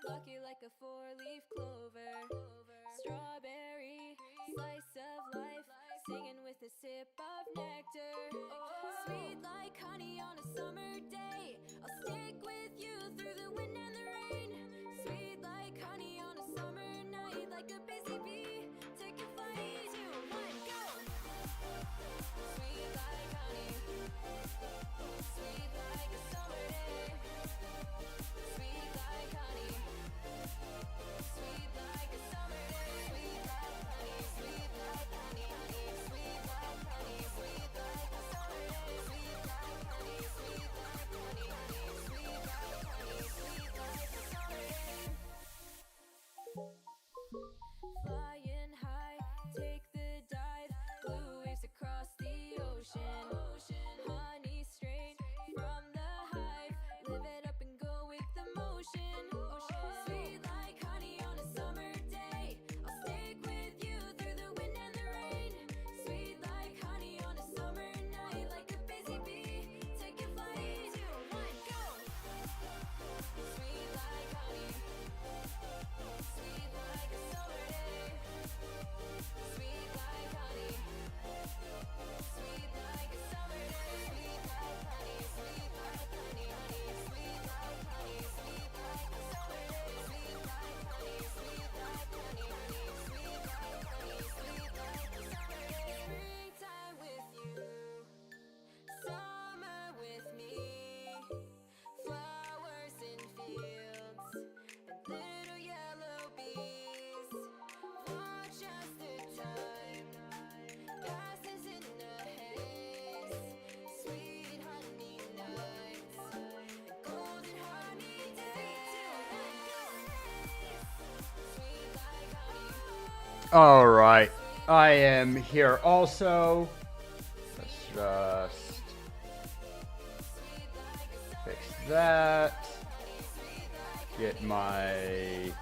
lucky like a four-leaf clover. Strawberry, slice of life, singing with a sip of nectar. Sweet like honey on a summer day, I'll stick with you through the wind and the rain. Sweet like honey on a summer night, like a busy bee, take a flight. 3, 2, 1, go! Sweet like honey, sweet like a summer day. Sweet like honey, sweet like a summer day. Sweet like honey, sweet like honey, honey. Sweet like honey, sweet like a summer day. Sweet like honey, sweet like honey, honey. Sweet like honey, sweet like a summer day. Flying high, take the dive. Blue waves across the ocean. Honey straight from the hive. Live it up and go with the motion. Sweet like honey on a summer day. I'll stick with you through the wind and the rain. Sweet like honey on a summer night, like a busy bee, take a flight. 3, 2, 1, go! Sweet like honey, sweet like a summer day. Sweet like honey, sweet like a summer day. Sweet like honey, sweet like honey, honey. Sweet like honey, sweet like a summer day. Sweet like honey, sweet like honey, honey. Sweet like honey, sweet like a summer day. Springtime with you, summer with me. Flowers in fields and little yellow bees. Watch as the time passes in a haze. Sweet honey nights, golden honey days. 3, 2, 1, go! Sweet like honey. All right, I am here also. Let's just fix that. Get my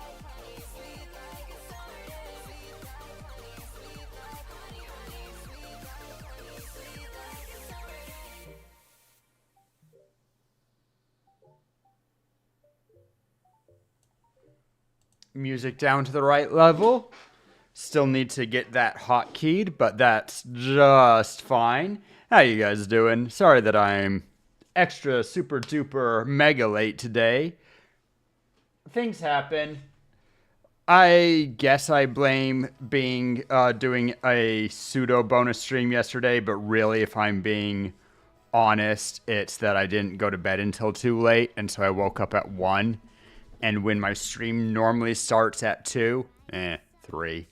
music down to the right level. Still need to get that hotkeyed, but that's just fine. How you guys doing? Sorry that I'm extra super duper mega late today. Things happen. I guess I blame being doing a pseudo bonus stream yesterday, but really, if I'm being honest, it's that I didn't go to bed until too late, and so I woke up at 1. And when my stream normally starts at 2, 3.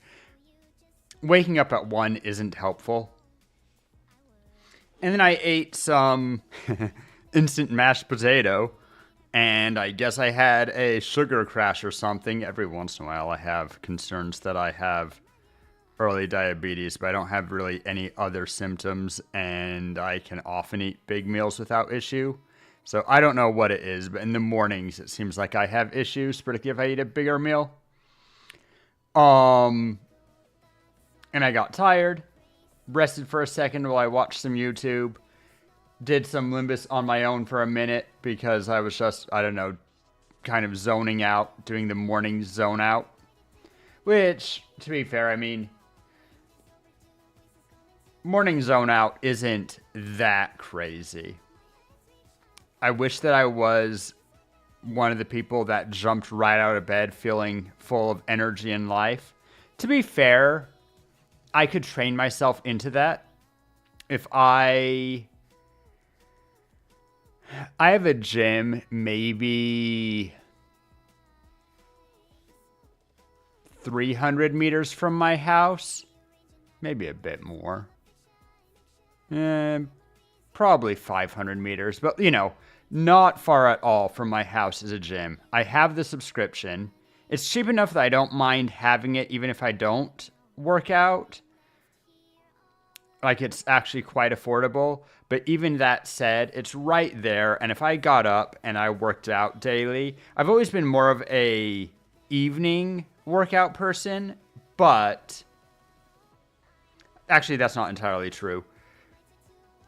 Waking up at 1 isn't helpful. And then I ate some instant mashed potato, and I guess I had a sugar crash or something. Every once in a while I have concerns that I have early diabetes, but I don't have really any other symptoms, and I can often eat big meals without issue. So I don't know what it is, but in the mornings it seems like I have issues, particularly if I eat a bigger meal. And I got tired, rested for a second while I watched some YouTube, did some Limbus on my own for a minute because I was just, I don't know, kind of zoning out, doing the morning zone out. Which, to be fair, I mean, morning zone out isn't that crazy. I wish that I was one of the people that jumped right out of bed feeling full of energy and life. To be fair, I could train myself into that. If I have a gym maybe 300 meters from my house. Maybe a bit more. Probably 500 meters. But, you know, not far at all from my house is a gym. I have the subscription. It's cheap enough that I don't mind having it even if I don't work out. Like, it's actually quite affordable. But even that said, it's right there. And if I got up and I worked out daily, I've always been more of a evening workout person. But actually, that's not entirely true.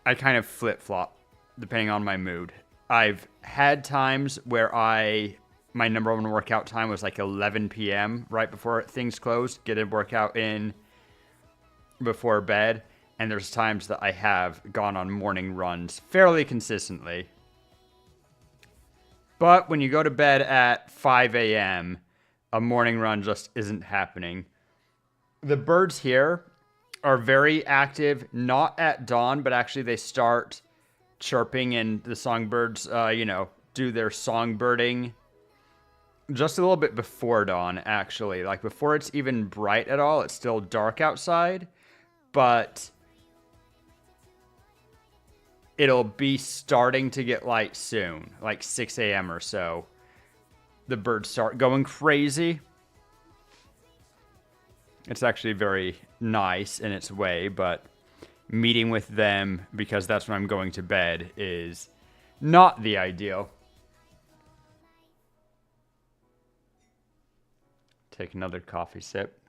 I kind of flip-flop depending on my mood. I've had times where I my number one workout time was like 11 p.m. right before things closed. Get a workout in before bed. And there's times that I have gone on morning runs fairly consistently. But when you go to bed at 5 a.m., a morning run just isn't happening. The birds here are very active, not at dawn, but actually they start chirping and the songbirds, do their songbirding just a little bit before dawn, actually. Like before it's even bright at all, it's still dark outside, but it'll be starting to get light soon, like 6 a.m. or so. The birds start going crazy. It's actually very nice in its way, but meeting with them, because that's when I'm going to bed, is not the ideal. Take another coffee sip.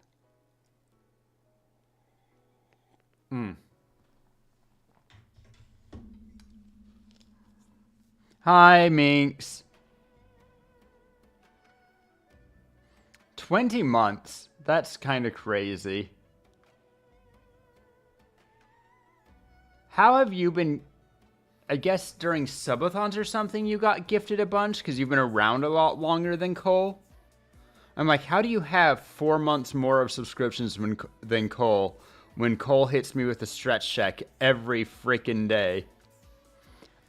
Hi, Minx. 20 months. That's kind of crazy. How have you been... I guess during subathons or something you got gifted a bunch because you've been around a lot longer than Cole? I'm like, how do you have 4 months more of subscriptions than Cole when Cole hits me with a stretch check every freaking day?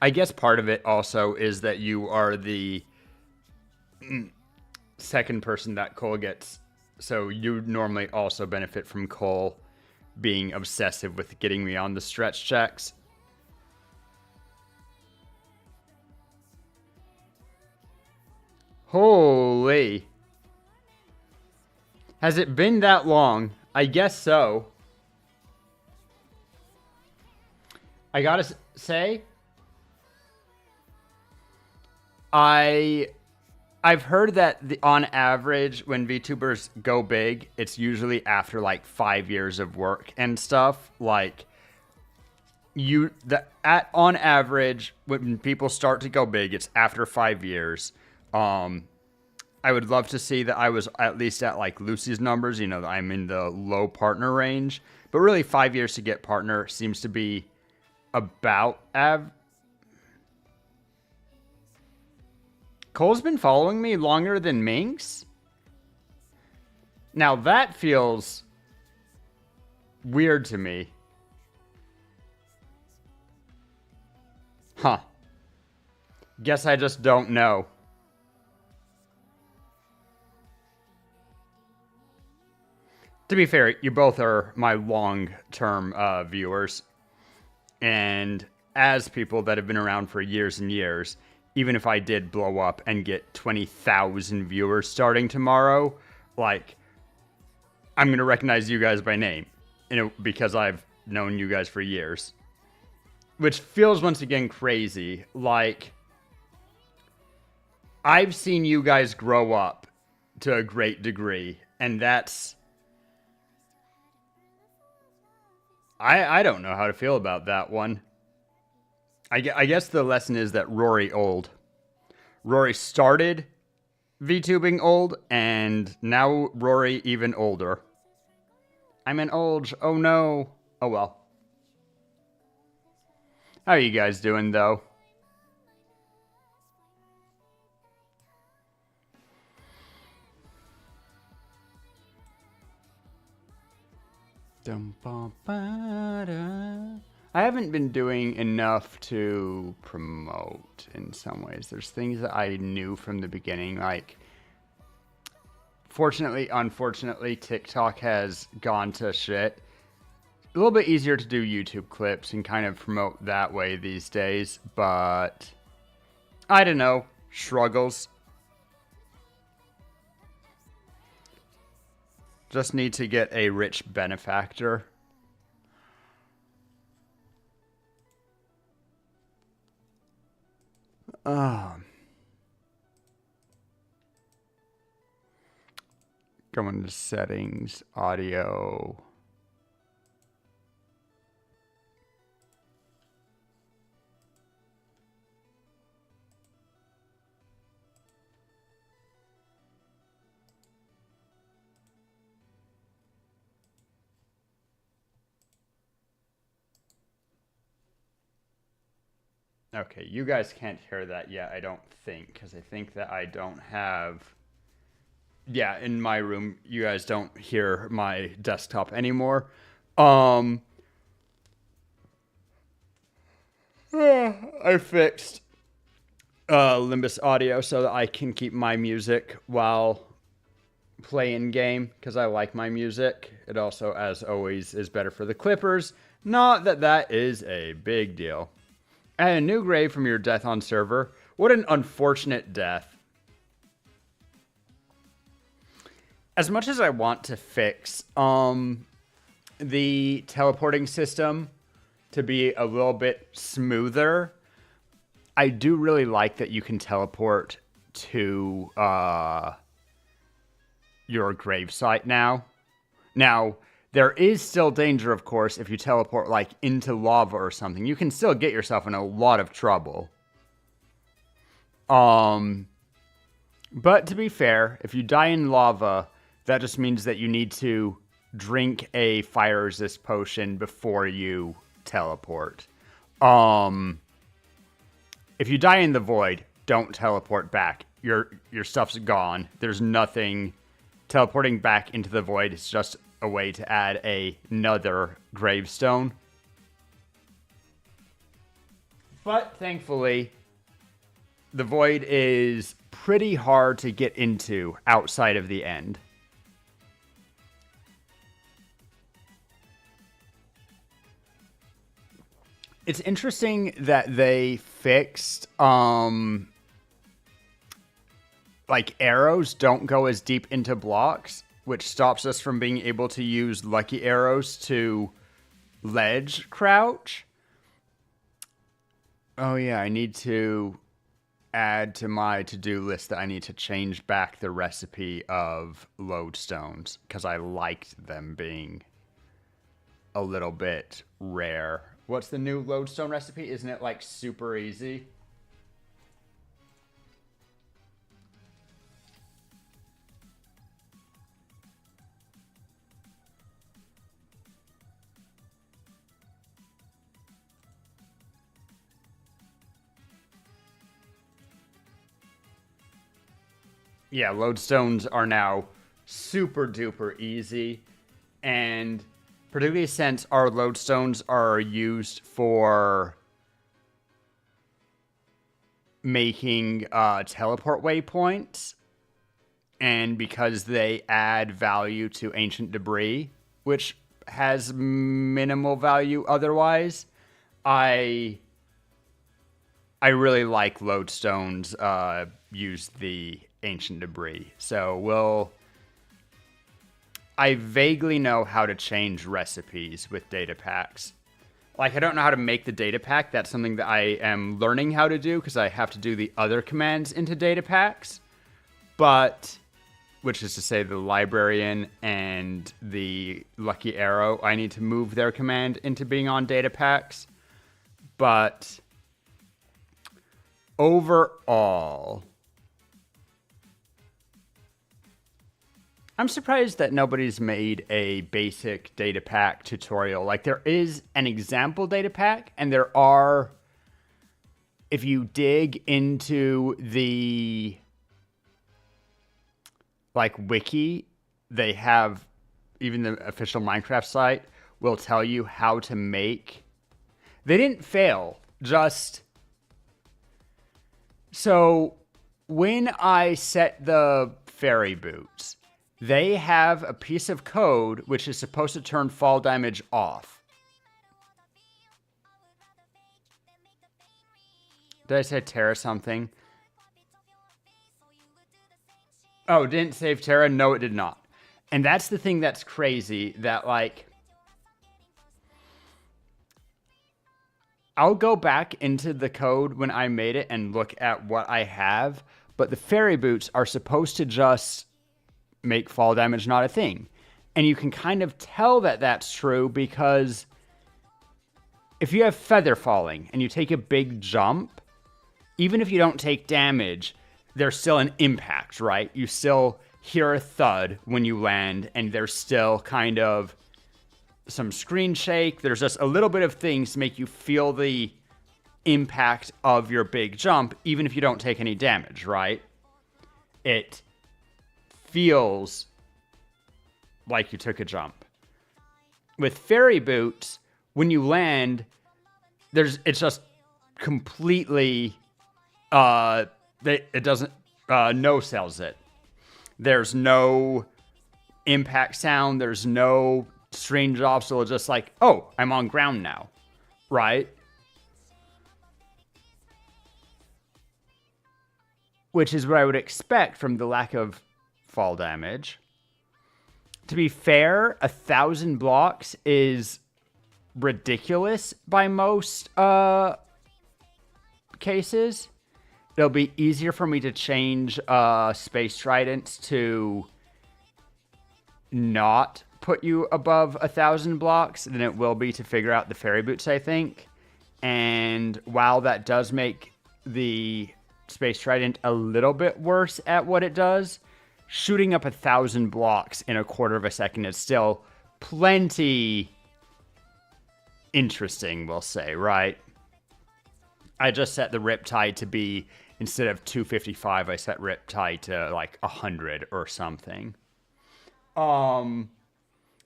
I guess part of it also is that you are the second person that Cole gets. So you normally also benefit from Cole being obsessive with getting me on the stretch checks. Holy. Has it been that long? I guess so. I gotta say, I've heard that on average, when VTubers go big, it's usually after like 5 years of work and stuff. Like on average, when people start to go big, it's after 5 years. I would love to see that I was at least at like Lucy's numbers. You know, I'm in the low partner range, but really 5 years to get partner seems to be about Cole's been following me longer than Minx? Now that feels weird to me. Huh. Guess I just don't know. To be fair, you both are my long-term viewers. And as people that have been around for years and years, even if I did blow up and get 20,000 viewers starting tomorrow, like, I'm going to recognize you guys by name, because I've known you guys for years. Which feels, once again, crazy. Like, I've seen you guys grow up to a great degree, and that's... I don't know how to feel about that one. I guess the lesson is that Rory old. Rory started VTubing old, and now Rory even older. I'm an old. Oh no. Oh well. How are you guys doing though? I haven't been doing enough to promote in some ways. There's things that I knew from the beginning, like, fortunately, unfortunately, TikTok has gone to shit. A little bit easier to do YouTube clips and kind of promote that way these days, but I don't know, struggles. Just need to get a rich benefactor. Go into settings, audio. Okay, you guys can't hear that yet, I don't think, because I think that I don't have. Yeah, in my room, you guys don't hear my desktop anymore. Um, I fixed Limbus audio so that I can keep my music while playing game because I like my music. It also, as always, is better for the Clippers. Not that that is a big deal. And a new grave from your death on server. What an unfortunate death. As much as I want to fix the teleporting system to be a little bit smoother, I do really like that you can teleport to your gravesite now. Now, there is still danger, of course, if you teleport like into lava or something. You can still get yourself in a lot of trouble. But to be fair, if you die in lava, that just means that you need to drink a fire resist potion before you teleport. If you die in the void, don't teleport back. Your stuff's gone. There's nothing. Teleporting back into the void is just a way to add another gravestone. But thankfully, the void is pretty hard to get into outside of the end. It's interesting that they fixed like arrows don't go as deep into blocks, which stops us from being able to use lucky arrows to ledge crouch. Oh yeah, I need to add to my to-do list that I need to change back the recipe of lodestones because I liked them being a little bit rare. What's the new lodestone recipe? Isn't it like super easy? Yeah, lodestones are now super duper easy, and particularly since our lodestones are used for making teleport waypoints, and because they add value to ancient debris, which has minimal value otherwise, I really like lodestones use the ancient debris. So I vaguely know how to change recipes with data packs. Like, I don't know how to make the data pack. That's something that I am learning how to do because I have to do the other commands into data packs. But, which is to say the librarian and the lucky arrow, I need to move their command into being on data packs. But overall, I'm surprised that nobody's made a basic data pack tutorial. Like, there is an example data pack, and there are, if you dig into the, like, wiki, they have, even the official Minecraft site will tell you how to make. They didn't fail, just. So, when I set the fairy boots, they have a piece of code which is supposed to turn fall damage off. Did I say Terra something? Oh, didn't save Terra? No, it did not. And that's the thing that's crazy, that, like, I'll go back into the code when I made it and look at what I have, but the fairy boots are supposed to just make fall damage not a thing. And you can kind of tell that that's true because if you have feather falling and you take a big jump, even if you don't take damage, there's still an impact, right? You still hear a thud when you land, and there's still kind of some screen shake. There's just a little bit of things to make you feel the impact of your big jump, even if you don't take any damage, right? It feels like you took a jump. With fairy boots, when you land, it's just completely it doesn't no sells it. There's no impact sound, there's no strange obstacle. It's just like, oh, I'm on ground now, right? Which is what I would expect from the lack of fall damage. To be fair, 1,000 blocks is ridiculous by most cases. It'll be easier for me to change Space Tridents to not put you above 1,000 blocks than it will be to figure out the fairy boots, I think. And while that does make the Space Trident a little bit worse at what it does, shooting up 1,000 blocks in a quarter of a second is still plenty interesting, we'll say, right? I just set the Riptide to be, instead of 255, I set Riptide to like 100 or something.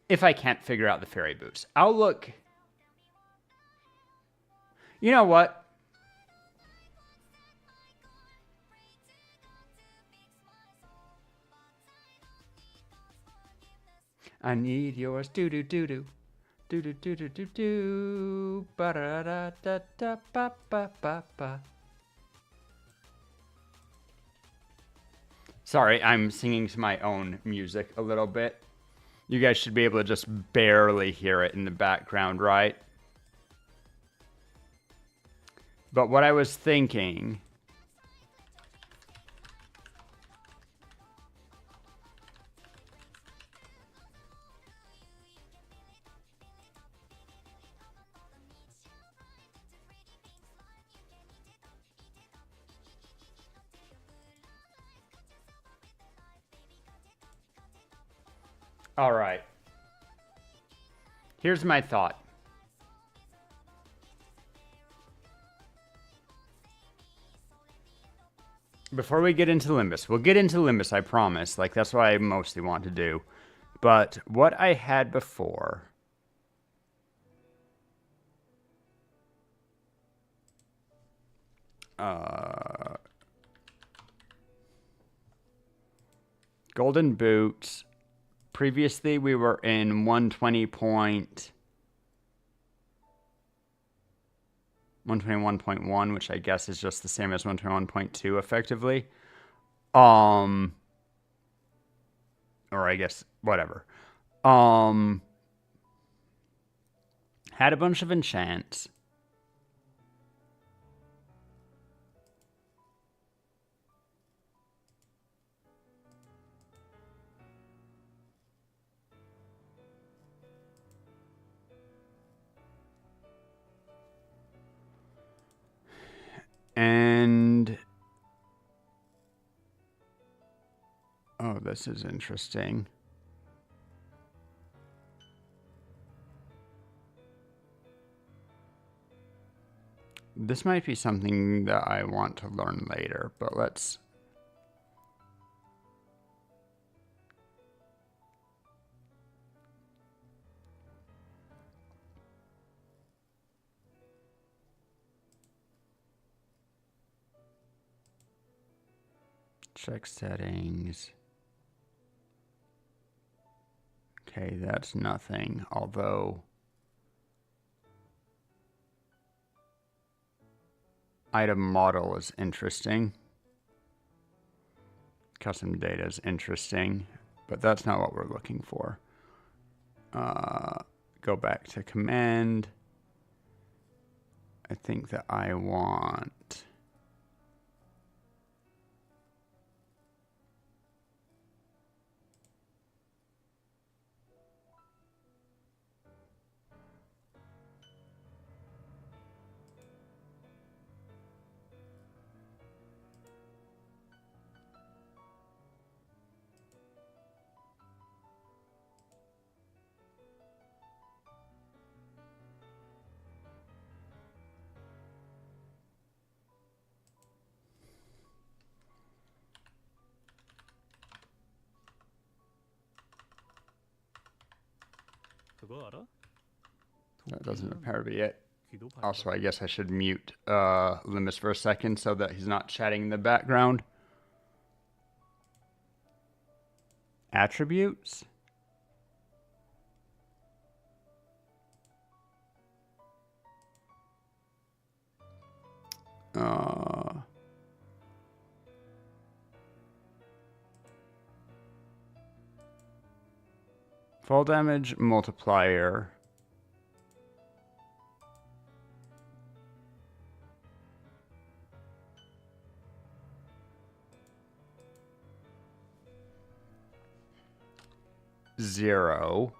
If I can't figure out the fairy boots, I'll look. You know what? I need yours. Do do do do. Do do do do do do. Ba da da da da ba ba ba ba. Sorry, I'm singing to my own music a little bit. You guys should be able to just barely hear it in the background, right? But what I was thinking... All right. Here's my thought. Before we get into Limbus, we'll get into Limbus, I promise. Like, that's what I mostly want to do. But what I had before... Golden Boots... Previously, we were in 121.1, which I guess is just the same as 121.2, effectively. Or I guess, whatever. Had a bunch of enchants. And... oh, this is interesting. This might be something that I want to learn later, but let's... check settings. Okay, that's nothing, although... item model is interesting. Custom data is interesting, but that's not what we're looking for. Go back to command. I think that I want... That doesn't appear to be it. 귀도 밝아. Also, I guess I should mute Limbus for a second so that he's not chatting in the background. Attributes? Fall damage multiplier. Zero.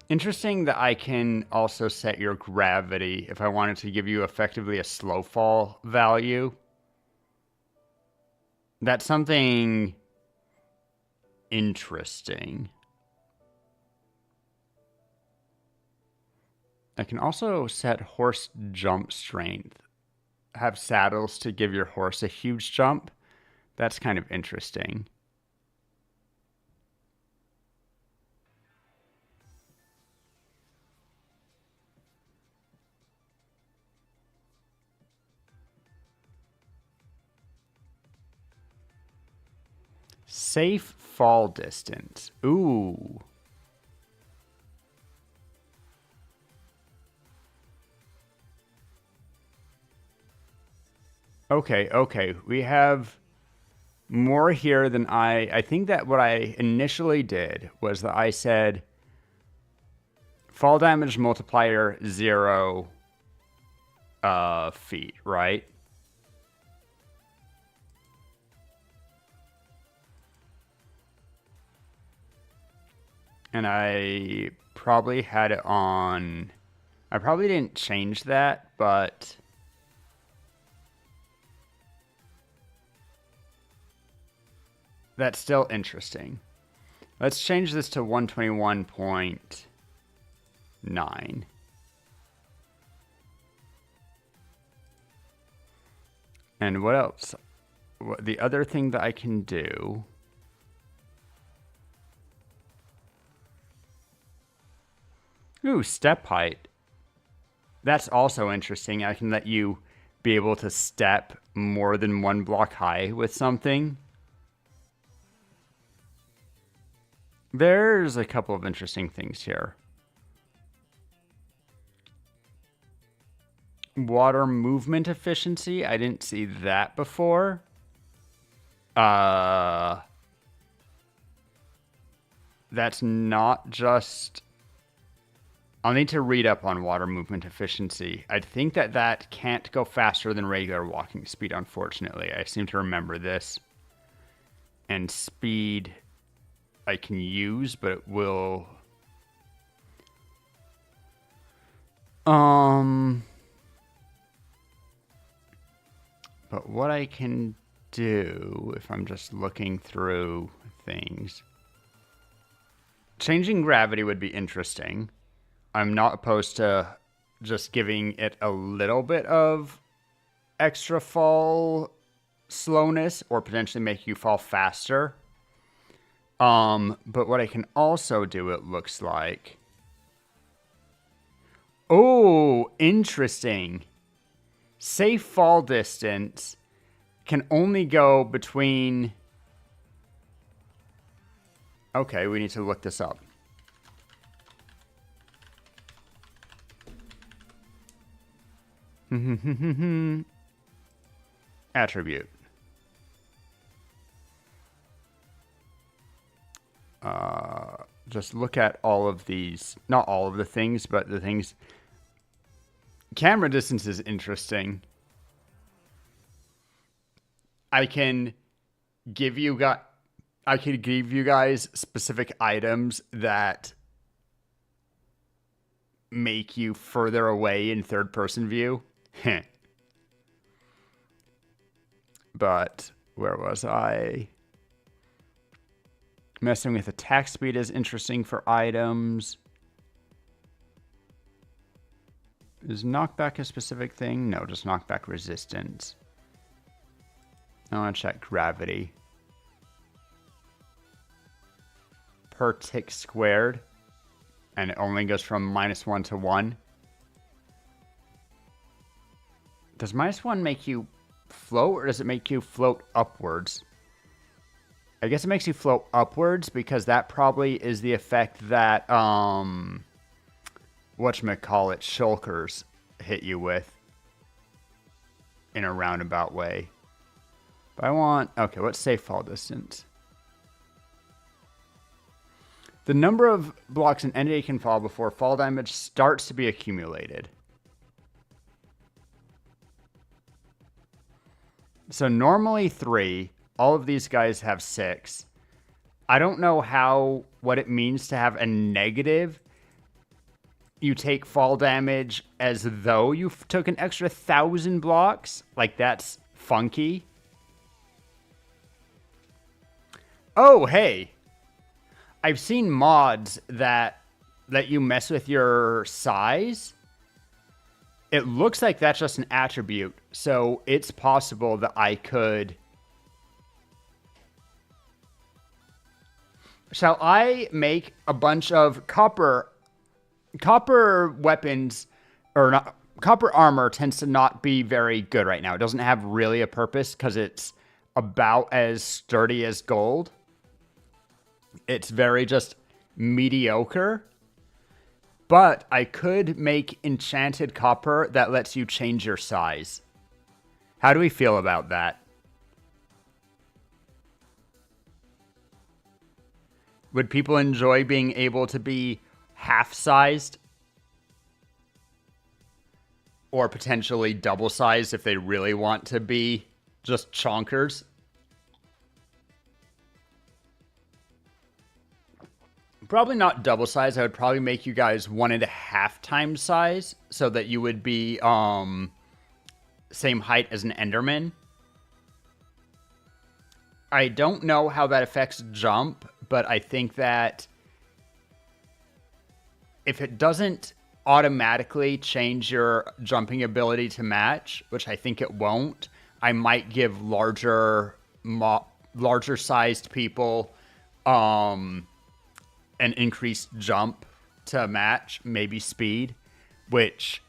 Interesting that I can also set your gravity if I wanted to give you effectively a slow fall value. That's something interesting. I can also set horse jump strength. Have saddles to give your horse a huge jump. That's kind of interesting. Safe fall distance. Ooh. Okay. We have more here than I think that what I initially did was that I said fall damage multiplier 0 feet, right? And I probably had it on... I probably didn't change that, but... That's still interesting. Let's change this to 121.9. And what else? The other thing that I can do... Ooh, step height. That's also interesting. I can let you be able to step more than one block high with something. There's a couple of interesting things here. Water movement efficiency. I didn't see that before. That's not just... I'll need to read up on water movement efficiency. I think that can't go faster than regular walking speed, unfortunately. I seem to remember this. And speed I can use, but it will... But what I can do, if I'm just looking through things... Changing gravity would be interesting. I'm not opposed to just giving it a little bit of extra fall slowness or potentially make you fall faster. But what I can also do, it looks like... Oh, interesting. Safe fall distance can only go between... Okay, we need to look this up. Attribute. Just look at all of these, not all of the things, but the things. Camera distance is interesting. I can give you guys specific items that make you further away in third person view. But where was I? Messing with attack speed is interesting for items. Is knockback a specific thing? No, just knockback resistance. I want to check gravity. Per tick squared. And it only goes from -1 to 1. Does -1 make you float, or does it make you float upwards? I guess it makes you float upwards because that probably is the effect that, whatchamacallit, shulkers hit you with in a roundabout way. But I want, okay, let's say fall distance. The number of blocks an entity can fall before fall damage starts to be accumulated. So normally 3. All of these guys have 6. I don't know what it means to have a negative. You take fall damage as though you took an extra 1,000 blocks. Like, that's funky. Oh, hey. I've seen mods that let you mess with your size. It looks like that's just an attribute. So it's possible that I could... Shall I make a bunch of copper weapons, or not, copper armor tends to not be very good right now. It doesn't have really a purpose because it's about as sturdy as gold. It's very just mediocre. But I could make enchanted copper that lets you change your size. How do we feel about that? Would people enjoy being able to be half-sized? Or potentially double-sized if they really want to be just chonkers? Probably not double-sized. I would probably make you guys 1.5 times size so that you would be same height as an Enderman. I don't know how that affects jump, but I think that if it doesn't automatically change your jumping ability to match, which I think it won't, I might give larger sized people an increased jump to match, maybe speed, which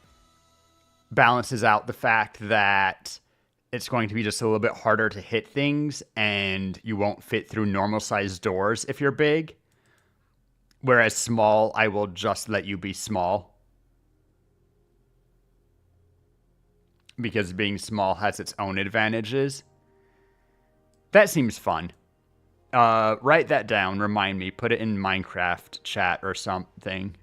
balances out the fact that it's going to be just a little bit harder to hit things and you won't fit through normal sized doors if you're big. Whereas small, I will just let you be small. Because being small has its own advantages. That seems fun. Write that down, remind me, put it in Minecraft chat or something.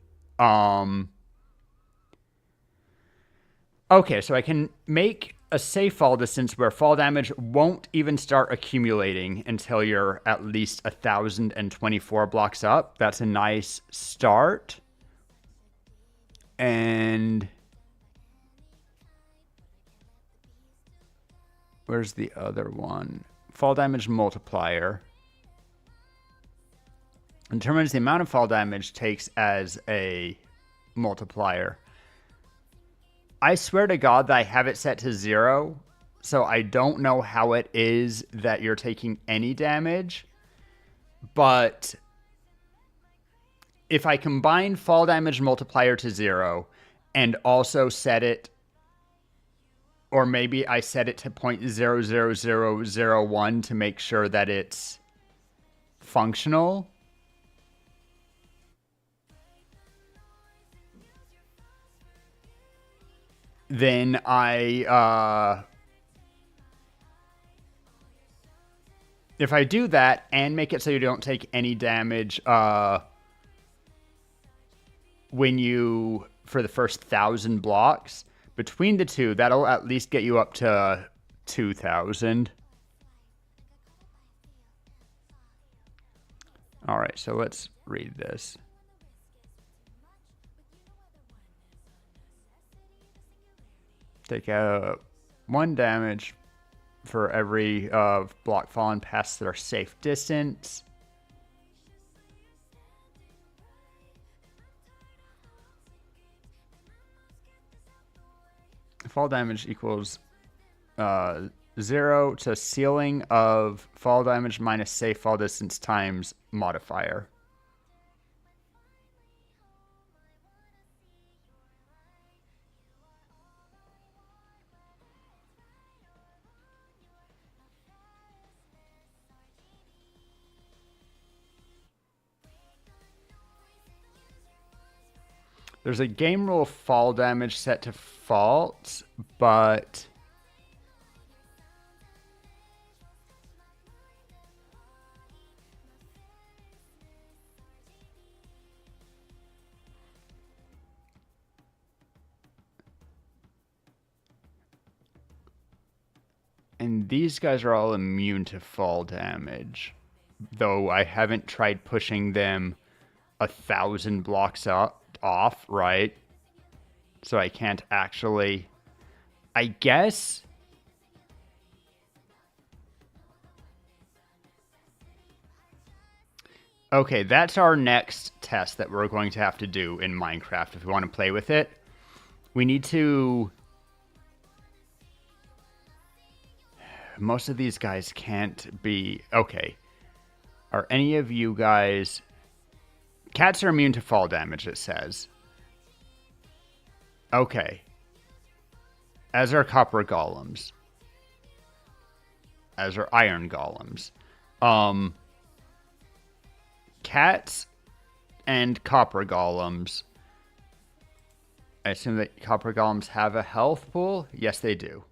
Okay, so I can make a safe fall distance where fall damage won't even start accumulating until you're at least 1,024 blocks up. That's a nice start. And where's the other one? Fall damage multiplier. Determines the amount of fall damage takes as a multiplier. I swear to God that I have it set to 0, so I don't know how it is that you're taking any damage. But if I combine fall damage multiplier to 0 and also set it, or maybe I set it to 0.00001 to make sure that it's functional. Then if I do that and make it so you don't take any damage when you, for the first 1,000 blocks, between the two, that'll at least get you up to 2,000. All right, so let's read this. Take out 1 damage for every block fallen past their safe distance. Fall damage equals 0 to ceiling of fall damage minus safe fall distance times modifier. There's a game rule fall damage set to false, but and these guys are all immune to fall damage, though I haven't tried pushing them 1,000 blocks off, right? So I can't actually, I guess. Okay, that's our next test that we're going to have to do in Minecraft if we want to play with it. We need to... Most of these guys can't be... Okay. Are any of you guys... Cats are immune to fall damage, it says. Okay. As are copper golems. As are iron golems. Cats and copper golems. I assume that copper golems have a health pool? Yes, they do.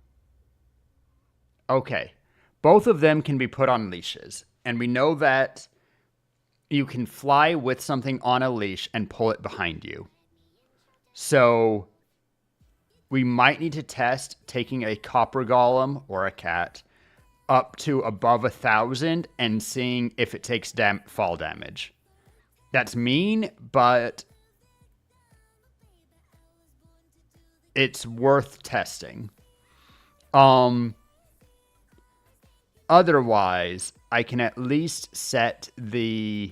Okay. Both of them can be put on leashes. And we know that you can fly with something on a leash and pull it behind you. So we might need to test taking a copper golem or a cat up to above 1,000 and seeing if it takes fall damage. That's mean, but it's worth testing. Otherwise, I can at least set the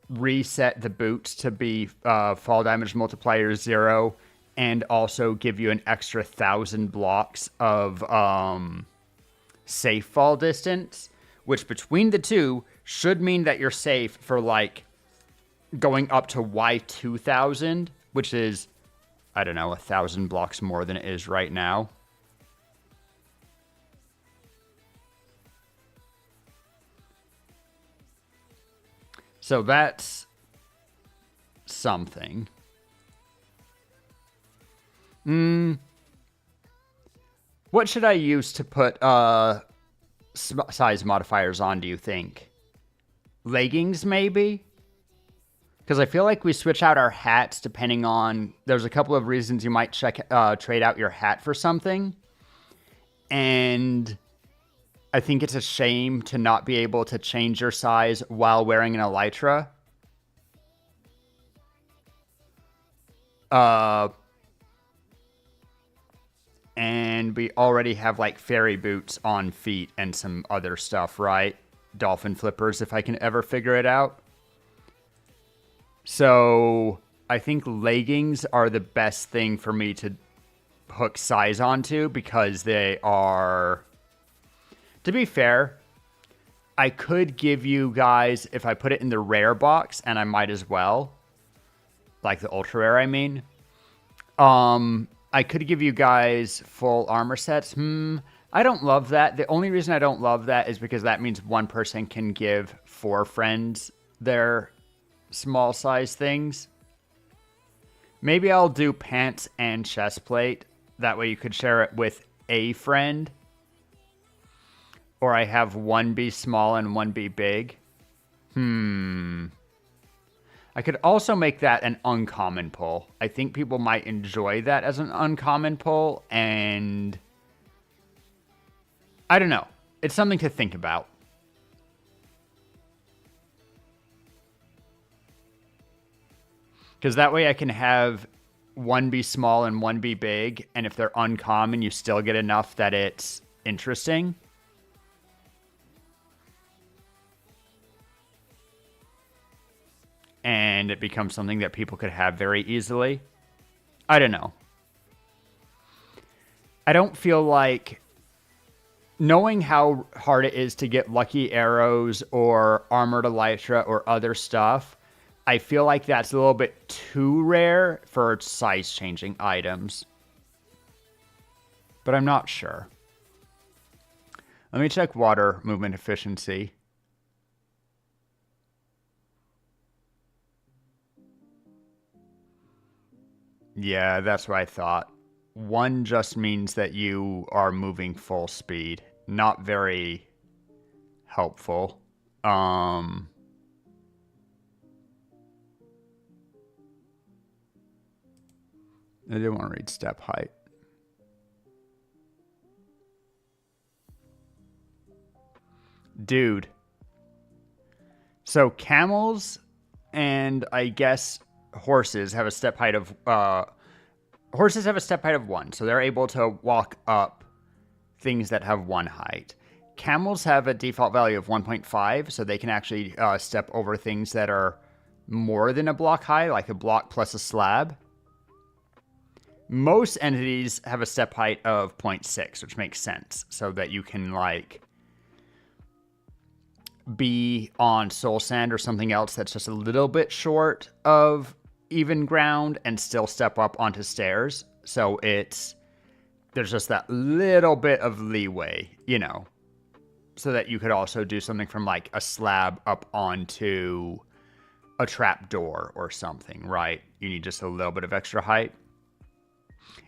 reset the boots to be fall damage multiplier 0, and also give you an extra 1,000 blocks of safe fall distance, which between the two should mean that you're safe for like going up to Y2000, which is, I don't know, 1,000 blocks more than it is right now. So that's something. What should I use to put size modifiers on, do you think? Leggings, maybe? Because I feel like we switch out our hats depending on... There's a couple of reasons you might trade out your hat for something. And I think it's a shame to not be able to change your size while wearing an elytra. And we already have like fairy boots on feet and some other stuff, right? Dolphin flippers, if I can ever figure it out. So I think leggings are the best thing for me to hook size onto because they are... To be fair, I could give you guys, if I put it in the rare box, and I might as well, like the ultra rare, I mean, I could give you guys full armor sets. I don't love that. The only reason I don't love that is because that means one person can give 4 friends their small size things. Maybe I'll do pants and chest plate. That way you could share it with a friend. Or I have one be small and one be big. I could also make that an uncommon pull. I think people might enjoy that as an uncommon pull, and I don't know. It's something to think about. Because that way I can have one be small and one be big, and if they're uncommon, you still get enough that it's interesting. And it becomes something that people could have very easily. I don't know. I don't feel like knowing how hard it is to get lucky arrows or armored elytra or other stuff, I feel like that's a little bit too rare for size changing items. But I'm not sure. Let me check water movement efficiency. Yeah, that's what I thought. One just means that you are moving full speed. Not very helpful. I didn't want to read step height. Dude. So camels and I guess horses have a step height of horses have a step height of 1, so they're able to walk up things that have 1 height. Camels have a default value of 1.5, so they can actually step over things that are more than a block high, like a block plus a slab. Most entities have a step height of 0.6, which makes sense, so that you can like be on soul sand or something else that's just a little bit short of even ground and still step up onto stairs. So there's just that little bit of leeway, you know, so that you could also do something from like a slab up onto a trap door or something, right? You need just a little bit of extra height.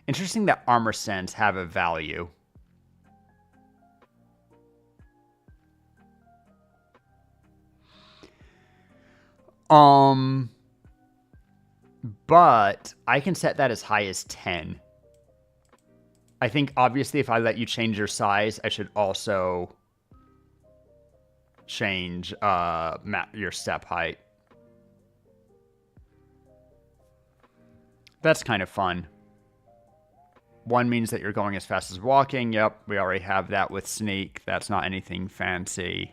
Interesting that armor sense have a value. But I can set that as high as 10. I think obviously if I let you change your size, I should also change your step height. That's kind of fun. 1 means that you're going as fast as walking. Yep, we already have that with sneak. That's not anything fancy.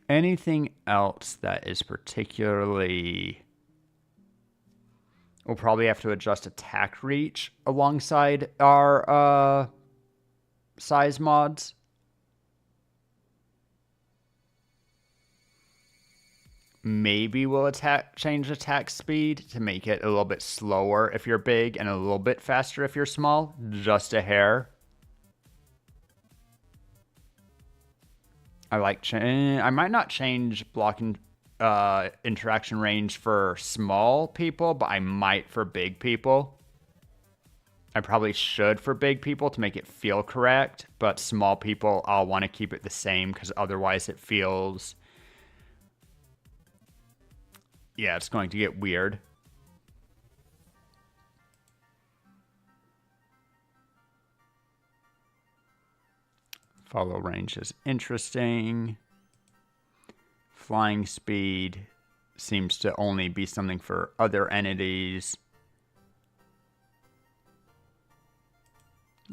Anything else that is particularly... We'll probably have to adjust attack reach alongside our size mods. Maybe we'll change attack speed to make it a little bit slower if you're big and a little bit faster if you're small. Just a hair. I might not change blocking interaction range for small people, but I might for big people. I probably should for big people to make it feel correct, but small people, I'll want to keep it the same because otherwise it feels... Yeah, it's going to get weird. Follow range is interesting. Flying speed seems to only be something for other entities.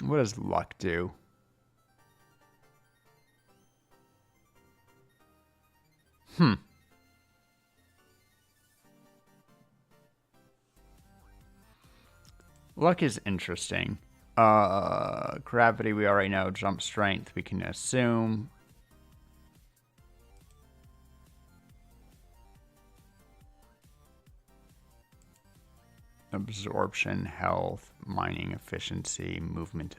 What does luck do? Luck is interesting. Gravity we already know. Jump strength we can assume. Absorption, health, mining efficiency, movement.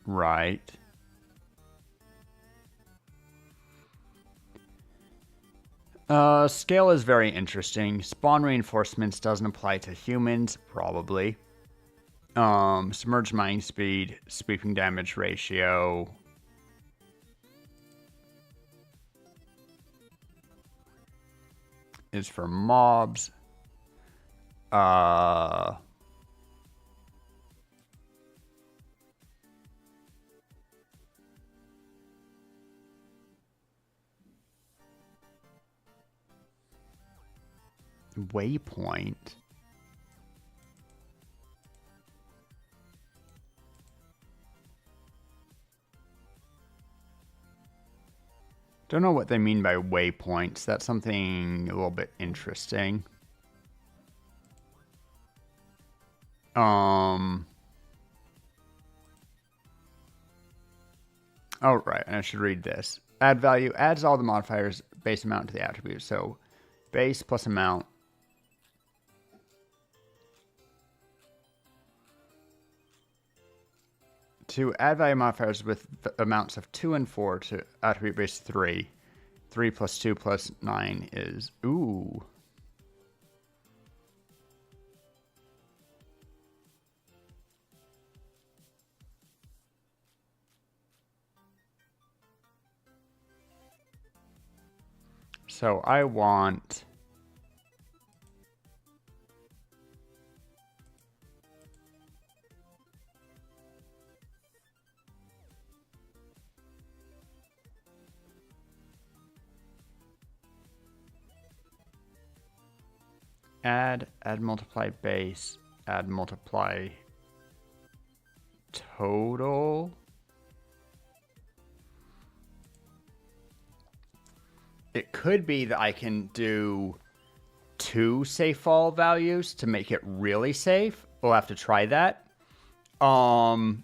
Right. Scale is very interesting. Spawn reinforcements doesn't apply to humans, probably. Submerged mining speed, sweeping damage ratio. Is for mobs. Waypoint. Don't know what they mean by waypoints. That's something a little bit interesting. Oh, right. And I should read this. Add value adds all the modifiers base amount to the attribute. So base plus amount. To add value modifiers with amounts of 2 and 4 to attribute base 3. 3 plus 2 plus 9 is... Ooh. So I want... add multiply base, add multiply total. It could be that I can do 2 safe fall values to make it really safe. We'll have to try that. And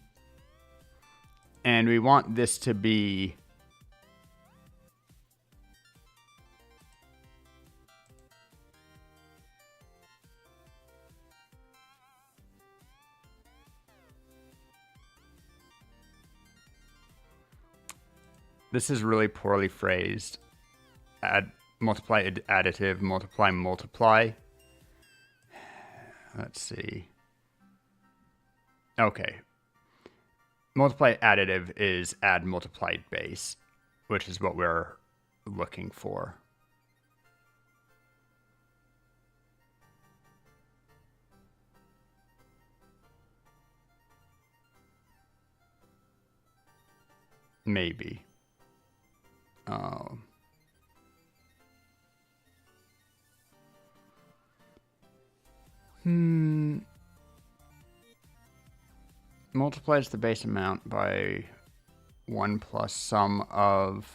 we want this to be... This is really poorly phrased. Add, multiply additive, multiply. Let's see. Okay. Multiply additive is add multiplied base, which is what we're looking for. Maybe. Multiplies the base amount by 1 plus sum of...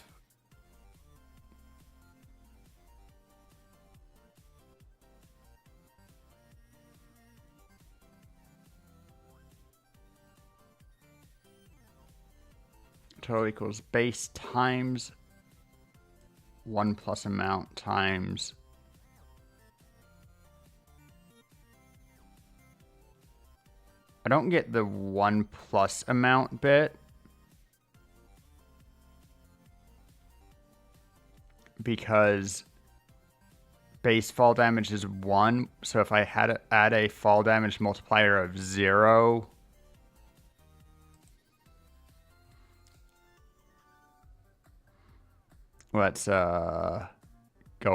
Total equals base times 1 plus amount times... I don't get the 1 plus amount bit. Because base fall damage is 1. So if I had to add a fall damage multiplier of 0... Let's go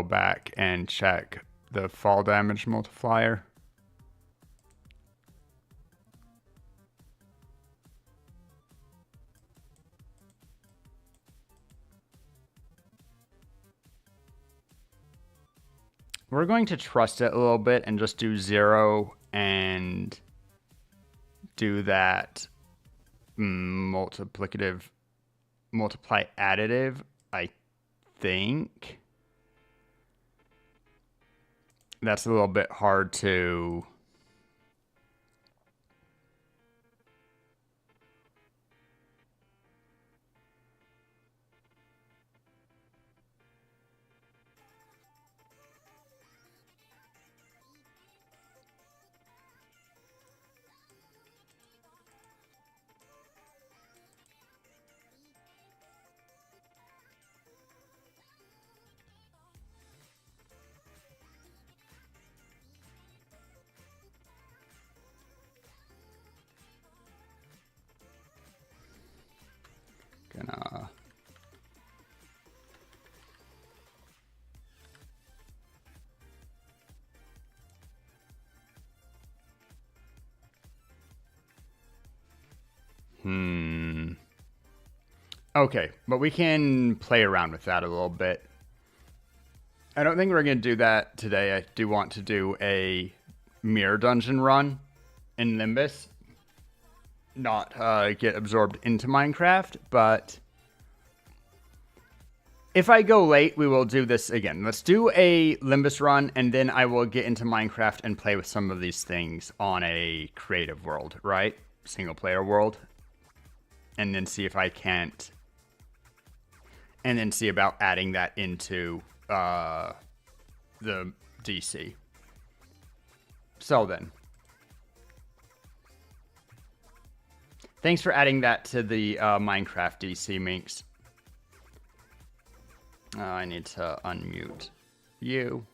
back and check the fall damage multiplier. We're going to trust it a little bit and just do 0 and do that multiplicative, multiply additive, I think. That's a little bit hard to... Gonna... Okay, but we can play around with that a little bit. I don't think we're going to do that today. I do want to do a mirror dungeon run in Limbus. Not get absorbed into Minecraft, but If I go late, we will do this again. Let's do a Limbus run, and then I will get into Minecraft and play with some of these things on a creative world, right? Single player world. And then see if I can't... And then see about adding that into the DC. So then. Thanks for adding that to the Minecraft DC, Minx. I need to unmute you.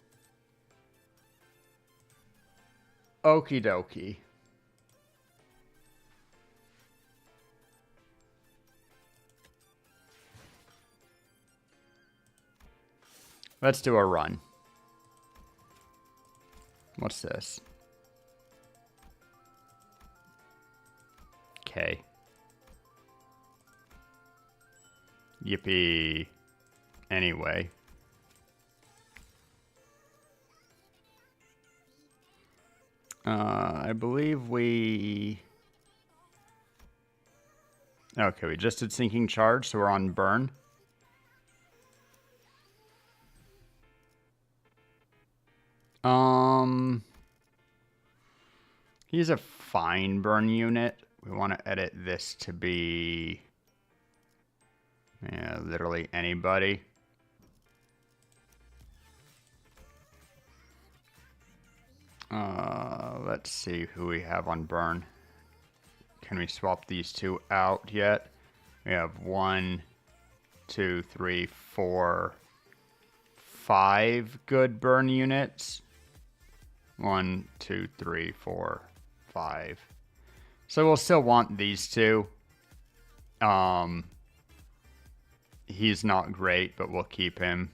Okie dokie. Let's do a run. What's this? Okay. Yippee. Anyway. I believe we... Okay, we just did sinking charge, so we're on burn. He's a fine burn unit. We want to edit this to be... Yeah, literally anybody. Let's see who we have on burn. Can we swap these two out yet? We have 1, 2, 3, 4, 5 good burn units. 1, 2, 3, 4, 5. So we'll still want these two. He's not great, but we'll keep him.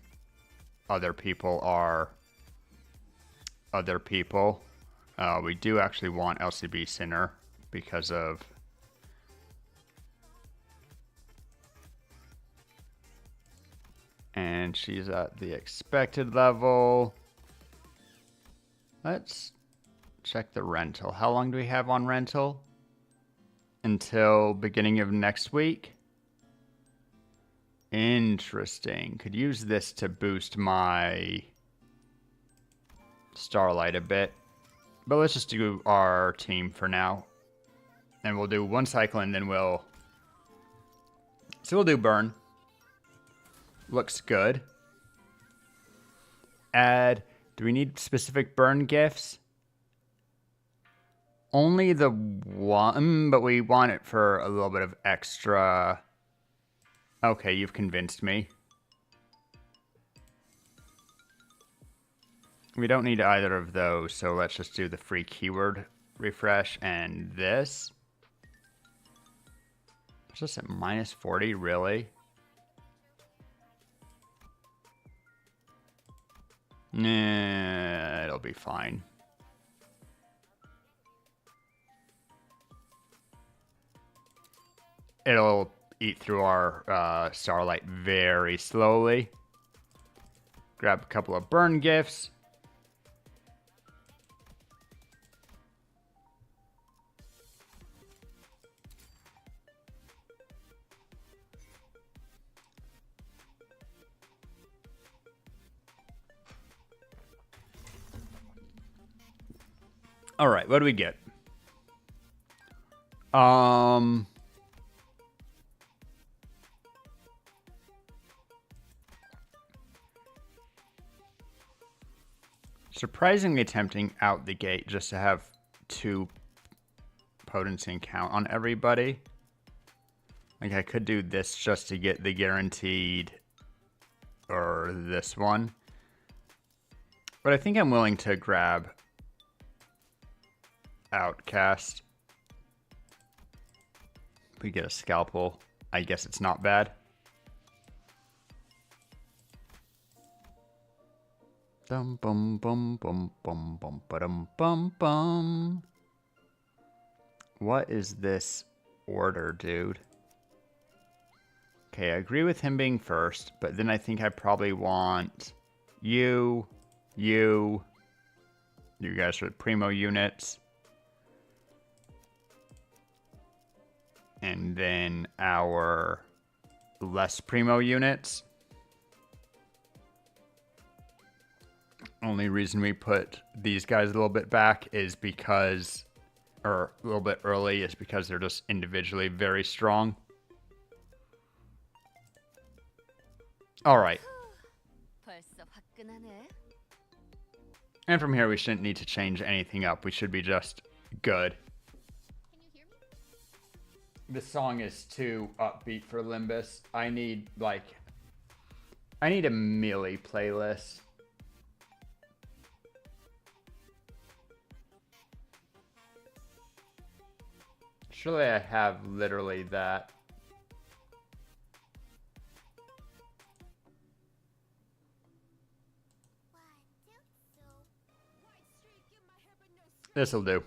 Other people are other people. We do actually want LCB Sinner because of... And she's at the expected level. Let's check the rental. How long do we have on rental? Until beginning of next week? Interesting. Could use this to boost my Starlight a bit. But let's just do our team for now. And we'll do one cycle and then we'll... So we'll do burn. Looks good. Add... Do we need specific burn gifts? Only the one, but we want it for a little bit of extra... Okay, you've convinced me. We don't need either of those, so let's just do the free keyword refresh and this. It's just at minus 40, really? Nah, it'll be fine. It'll eat through our Starlight very slowly. Grab a couple of burn gifts. All right, what do we get? Surprisingly tempting out the gate just to have 2 potency and count on everybody. Like I could do this just to get the guaranteed, or this one. But I think I'm willing to grab Outcast. If we get a scalpel, I guess it's not bad. Dum bum bum bum bum bum ba-dum bum bum. What is this order, dude? Okay, I agree with him being first, but then I think I probably want you guys are primo units. And then our less primo units. Only reason we put these guys a little bit back is because, or a little bit early, is because they're just individually very strong. All right. And from here, we shouldn't need to change anything up. We should be just good. This song is too upbeat for Limbus. I need a melee playlist. Surely I have literally that. This'll do.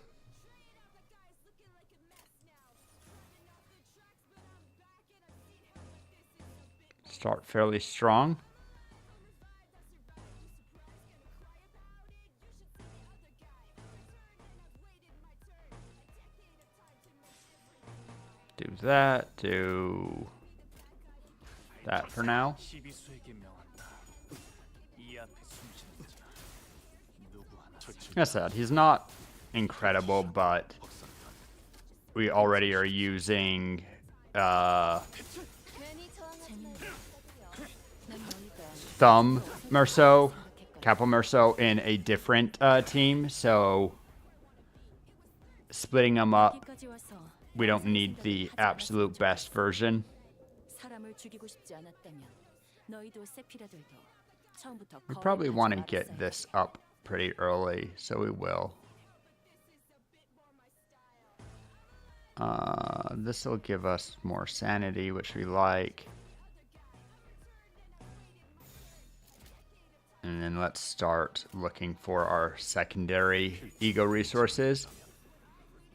Start fairly strong. Do that, do that for now. Like I said, he's not incredible, but we already are using Thumb Merceau, Capo Merceau in a different team, so splitting them up, we don't need the absolute best version. We probably want to get this up pretty early, so we will. This will give us more sanity, which we like. And then let's start looking for our secondary ego resources.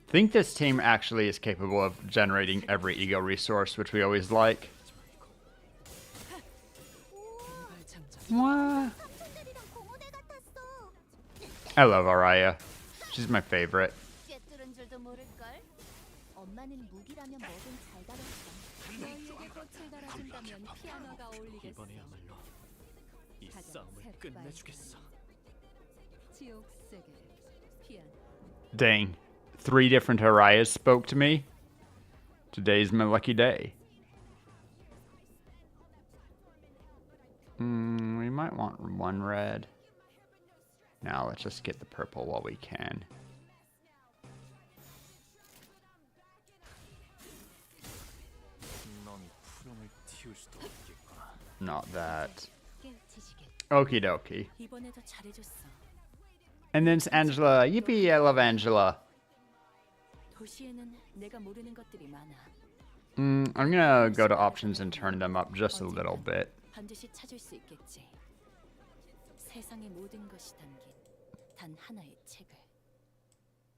I think this team actually is capable of generating every ego resource, which we always like. What? I love Araya. She's my favorite. Dang. 3 different Arayas spoke to me. Today's my lucky day. We might want 1 red. Now let's just get the purple while we can. Not that. Okie dokie. And then it's Angela. Yippee, I love Angela. I'm gonna go to options and turn them up just a little bit.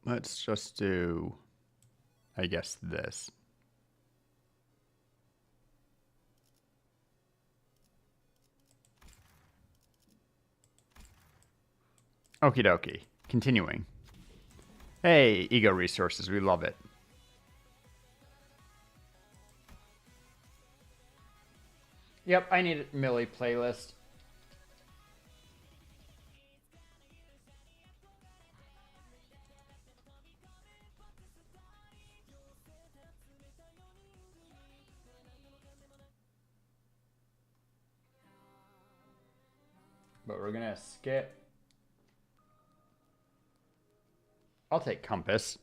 Let's just do, I guess, this. Okie dokie. Continuing. Hey, ego resources. We love it. Yep, I need a melee playlist. But we're gonna skip. I'll take Compass.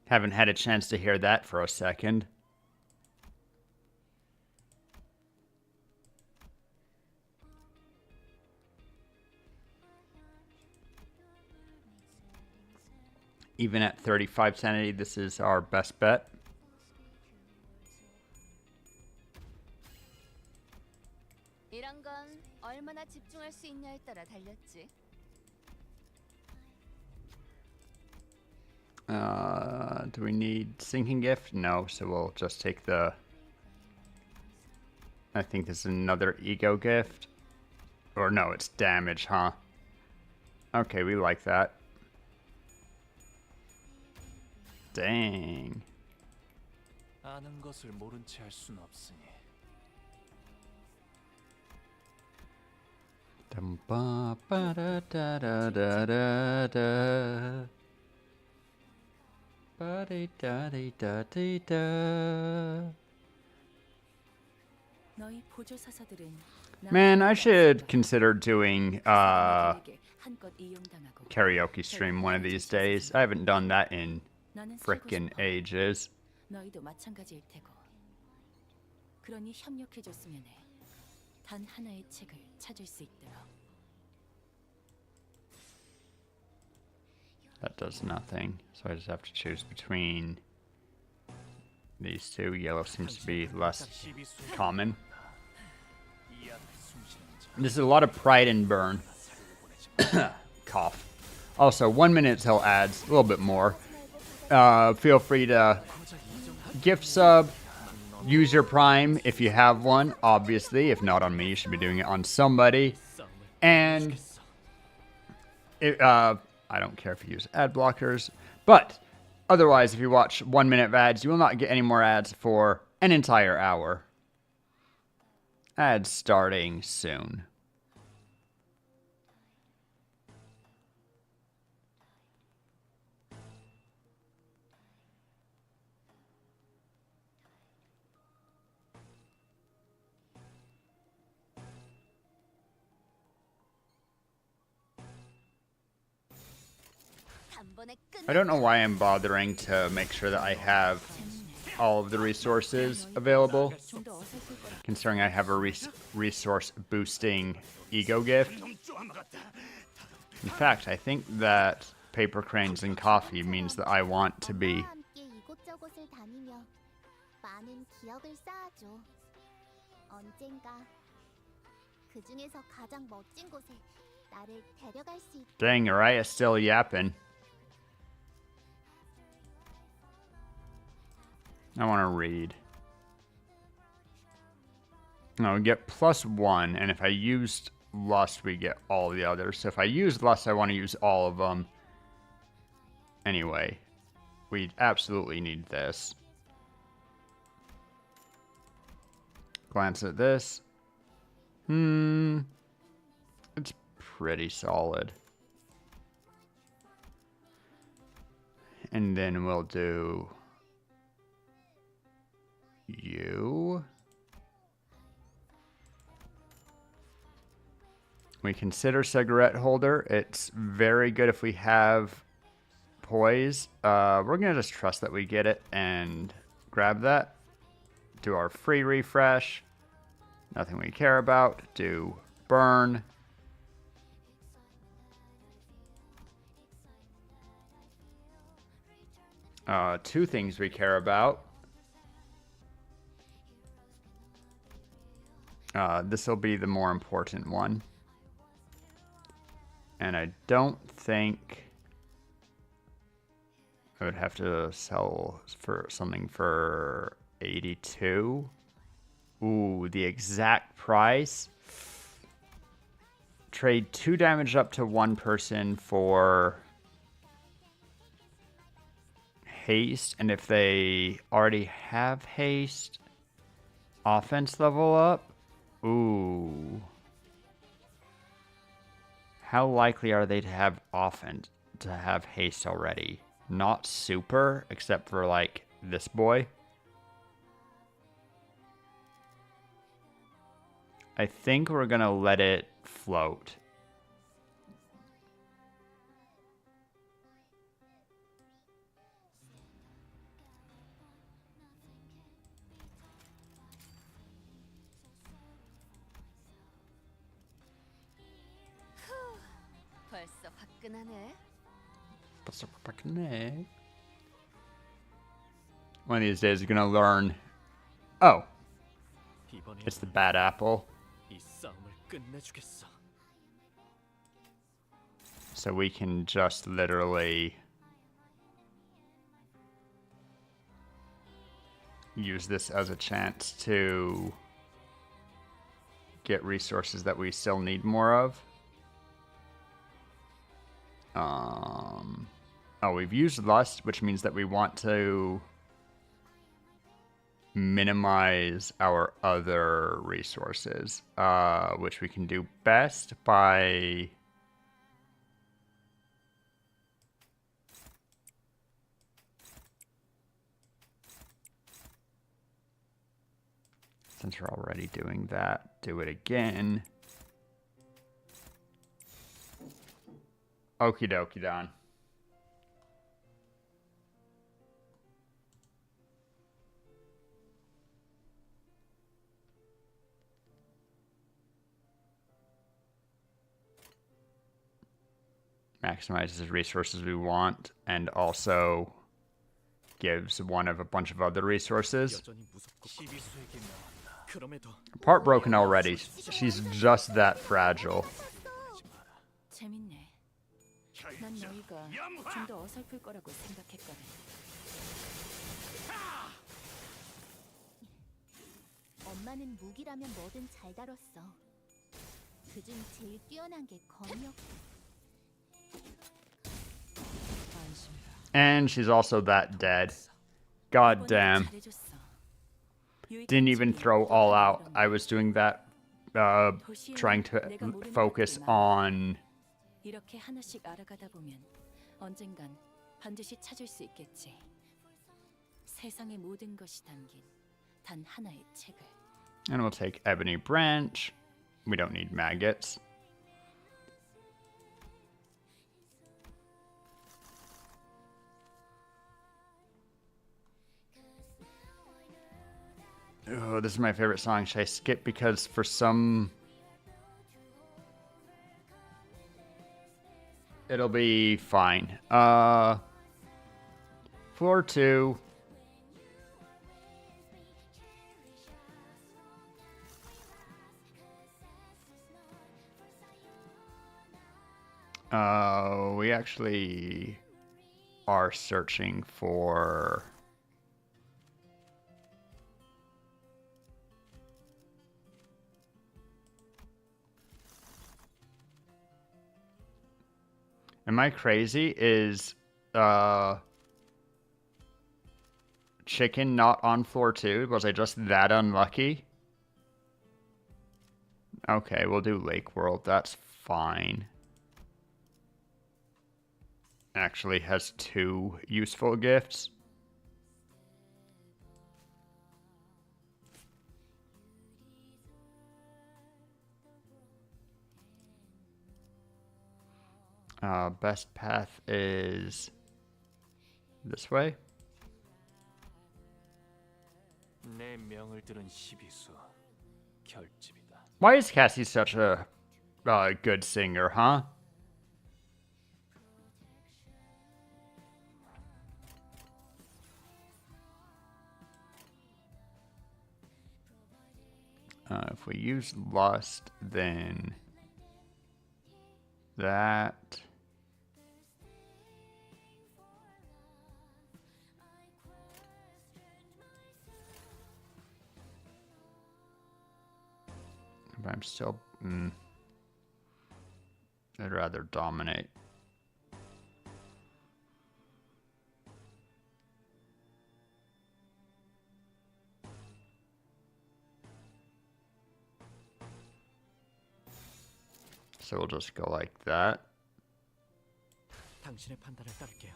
Haven't had a chance to hear that for a second. Even at 35 sanity, this is our best bet. 이런 건 얼마나 집중할 수 있냐에 따라 달렸지. Do we need Sinking Gift? No, so we'll just take the... I think this is another Ego Gift. Or no, it's damage, huh? Okay, we like that. Dang. 아는 것을 모른 채 할 수는 없으니. Dum-ba, ba-da-da-da-da-da-da. Ba-di-da-di-da-di-da. 너희 보조사서들은 Man, I should consider doing 한껏 이용당하고 karaoke stream one of these days. I haven't done that in 너는 살고 frickin' 싶어. ages. 너희도 마찬가지일 테고. 그러니 협력해줬으면 해. 단 하나의 책을 찾을 수 있도록. That does nothing. So I just have to choose between these two. Yellow seems to be less common. This is a lot of pride and burn. Cough. Also, 1 minute till ads, a little bit more. Feel free to gift sub, use your Prime if you have one, obviously. If not on me, you should be doing it on somebody. And I don't care if you use ad blockers, but otherwise, if you watch 1 minute of ads, you will not get any more ads for an entire hour. Ads starting soon. I don't know why I'm bothering to make sure that I have all of the resources available, considering I have a resource boosting ego gift. In fact, I think that paper cranes and coffee means that I want to be 이곳저곳을 다니며 많은 기억을 쌓아줘. 언젠가 그 중에서 가장 멋진 곳에 나를 데려갈 수 있. Dang, Ariah's still yapping. I want to read. No, we get +1, and if I used Lust, we get all the others. So if I use Lust, I want to use all of them. Anyway, we absolutely need this. Glance at this. It's pretty solid. And then we'll do you. We consider cigarette holder. It's very good if we have poise. We're gonna just trust that we get it and grab that. Do our free refresh. Nothing we care about. Do burn. Two things we care about. This will be the more important one. And I don't think I would have to sell for something for 82. Ooh, the exact price. Trade 2 damage up to 1 person for haste. And if they already have haste, offense level up. Ooh. How likely are they to have offense, to have haste already? Not super, except for like this boy. I think we're gonna let it float. 벌써 화끈하네. One of these days, you're gonna learn. Oh, 이번엔 it's the bad apple. 이 싸움을 끝내주겠어. So we can just literally use this as a chance to get resources that we still need more of. Oh, we've used lust, which means that we want to minimize our other resources, which we can do best by since we're already doing that, do it again. Okie dokie, Don. Maximizes the resources we want and also gives one of a bunch of other resources. Part broken already. She's just that fragile. 재밌네. 난 너희가 좀 더 어설플 거라고 생각했거든. 엄마는 무기라면 뭐든 잘 다뤘어. 그중 제일 뛰어난 게 검이었고. And she's also that dead. God damn. Didn't even throw all out. I was doing that, trying to focus on... 이렇게 하나씩 알아가다 보면 언젠간 반드시 찾을 수 있겠지. 세상의 모든 것이 담긴 단 하나의 책을. And we'll take Ebony Branch. We don't need maggots. Oh, this is my favorite song. Should I skip because for some... It'll be fine. Floor 2. We actually are searching for... Am I crazy? Is chicken not on floor 2? Was I just that unlucky? Okay, we'll do Lake World. That's fine. Actually has 2 useful gifts. Best path is this way. 내 명을 들은 시비수 결집이다. Why is Cassie such a good singer, huh? If we use lust, then that. But I'm still... I'd rather dominate. So we'll just go like that. 당신의 판단을 따를게요.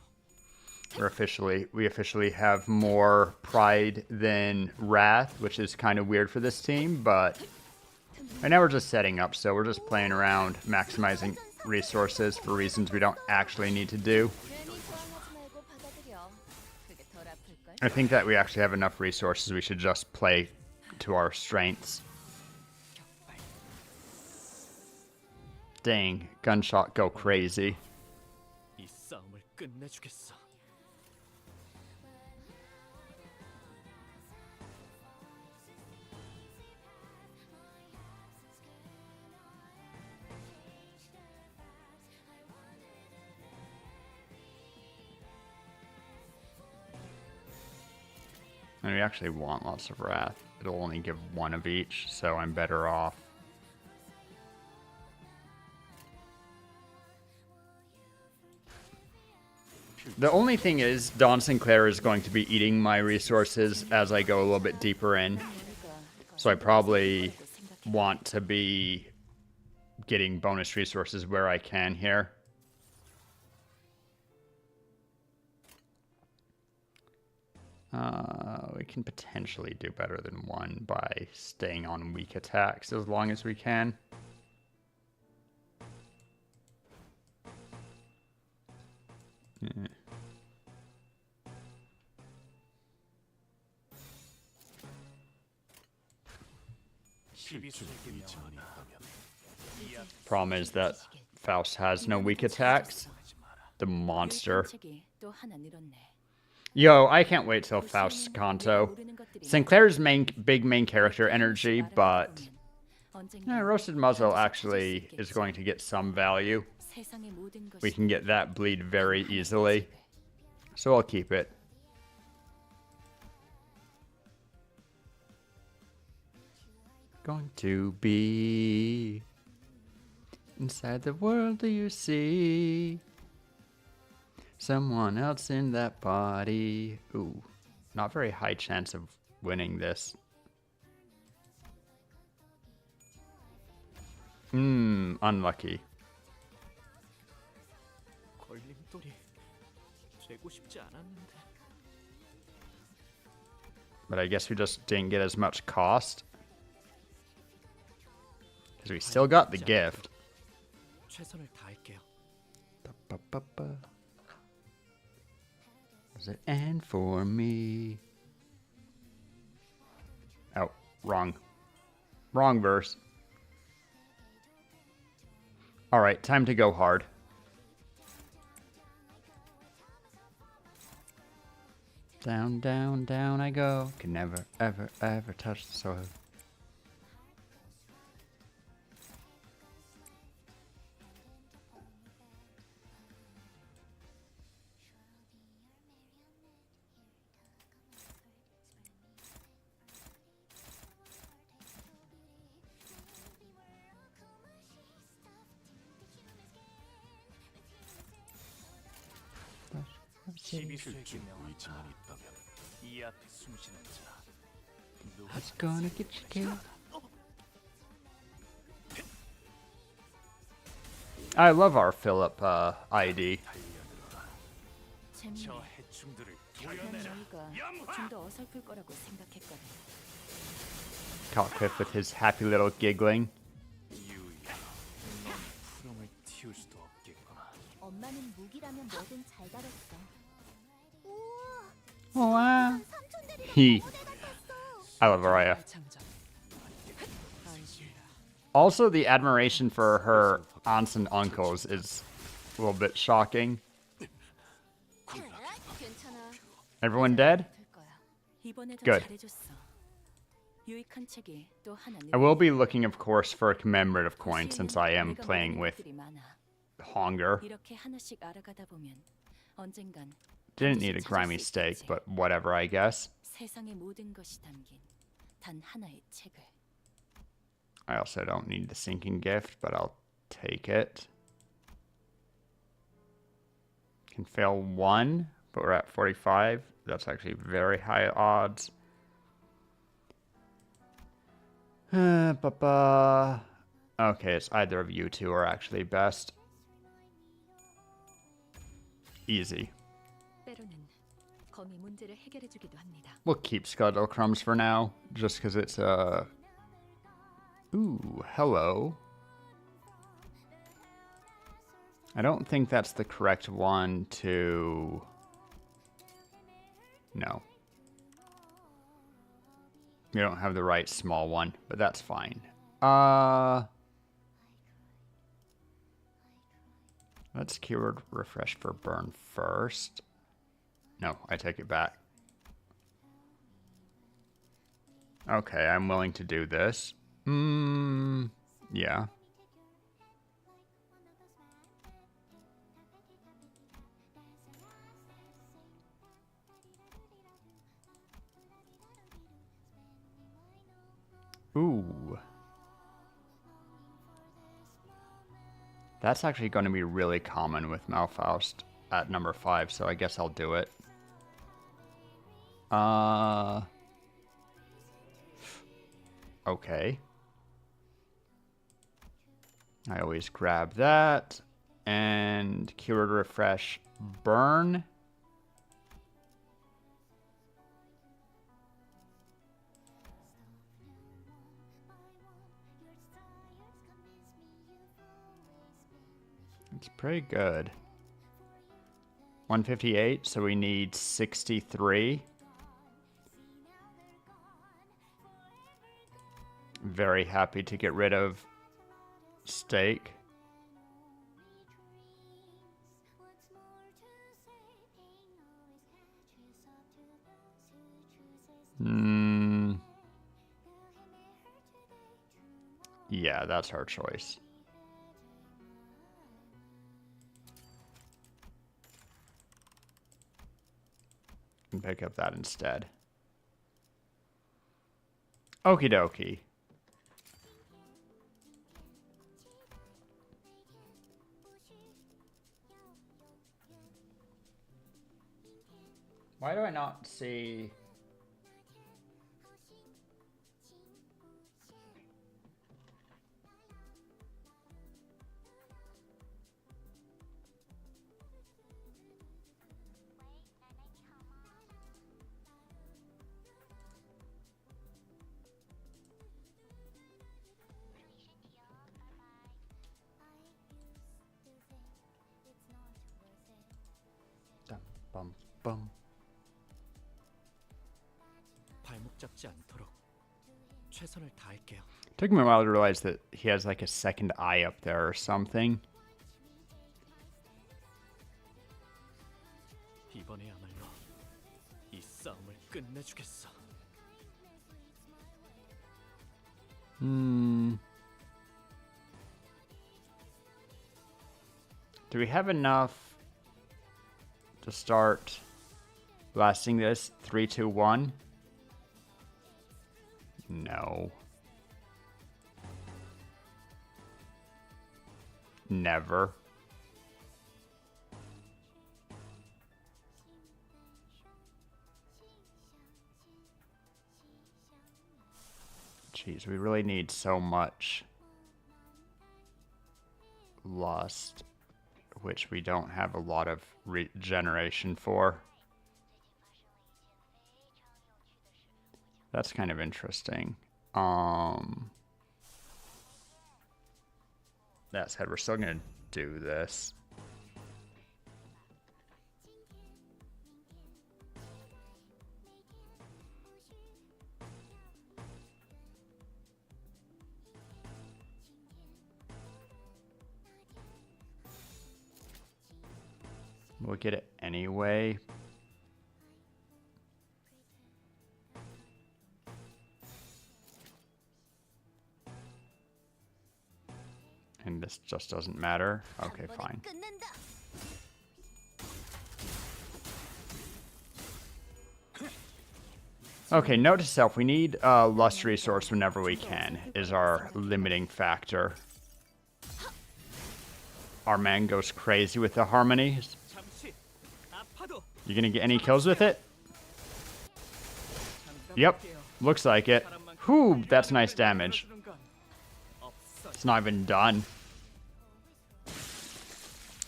We officially have more pride than wrath, which is kind of weird for this team, but right now we're just setting up, so we're just playing around, maximizing resources for reasons we don't actually need to do. I think that we actually have enough resources, we should just play to our strengths. Dang, gunshot go crazy. 이 싸움을 끝내주겠어. And we actually want lots of wrath. It'll only give 1 of each, so I'm better off. The only thing is, Don Sinclair is going to be eating my resources as I go a little bit deeper in. So I probably want to be getting bonus resources where I can here. We can potentially do better than 1 by staying on weak attacks as long as we can. Yeah. Problem is that Faust has no weak attacks. The monster. Yo, I can't wait till Faust's Kanto. Sinclair's big main character energy, but Roasted Muzzle actually is going to get some value. We can get that bleed very easily, so I'll keep it. Going to be inside the world. Do you see someone else in that body? Ooh, not very high chance of winning this. Unlucky. But I guess we just didn't get as much cost. Because we still got the gift. Does it end for me? Oh, wrong. Wrong verse. Alright, time to go hard. Down, down, down I go. Can never, ever, ever touch the soil. What's gonna get you killed? I love our Philip ID. Caught Cliff with his happy little giggling. 엄마는 무기라면 뭐든 잘 다뤘어. Wow. He. I love Araya. Also, the admiration for her aunts and uncles is a little bit shocking. Everyone dead? Good. I will be looking, of course, for a commemorative coin since I am playing with Hunger. Didn't need a grimy steak, but whatever, I guess. I also don't need the sinking gift, but I'll take it. Can fail 1, but we're at 45. That's actually very high odds. Okay, it's either of you two are actually best. Easy. We'll keep Scuttle Crumbs for now, just because it's Ooh, hello. I don't think that's the correct one to... No. You don't have the right small one, but that's fine. Let's keyword refresh for burn first. No, I take it back. Okay, I'm willing to do this. Yeah. Ooh. That's actually going to be really common with Malfaust. at number 5, so I guess I'll do it. Okay. I always grab that. And keyword refresh, burn. It's pretty good. 158, so we need 63. Very happy to get rid of steak. Yeah, that's our choice. And pick up that instead. Okie dokie. Why do I not see... Bum, bum. 발목 잡지 않도록 최선을 다할게요. Took me a while to realize that he has like a second eye up there or something. 이번에야말로 이 싸움을 끝내주겠어. Do we have enough to start blasting this? 3, 2, 1? No. Never. Jeez, we really need so much lust, which we don't have a lot of regeneration for. That's kind of interesting. That said, we're still gonna do this. We'll get it anyway. And this just doesn't matter. Okay, fine. Okay, note to self, we need lust resource whenever we can, is our limiting factor. Our man goes crazy with the harmonies. You gonna get any kills with it? Yep, looks like it. Whew, that's nice damage. It's not even done.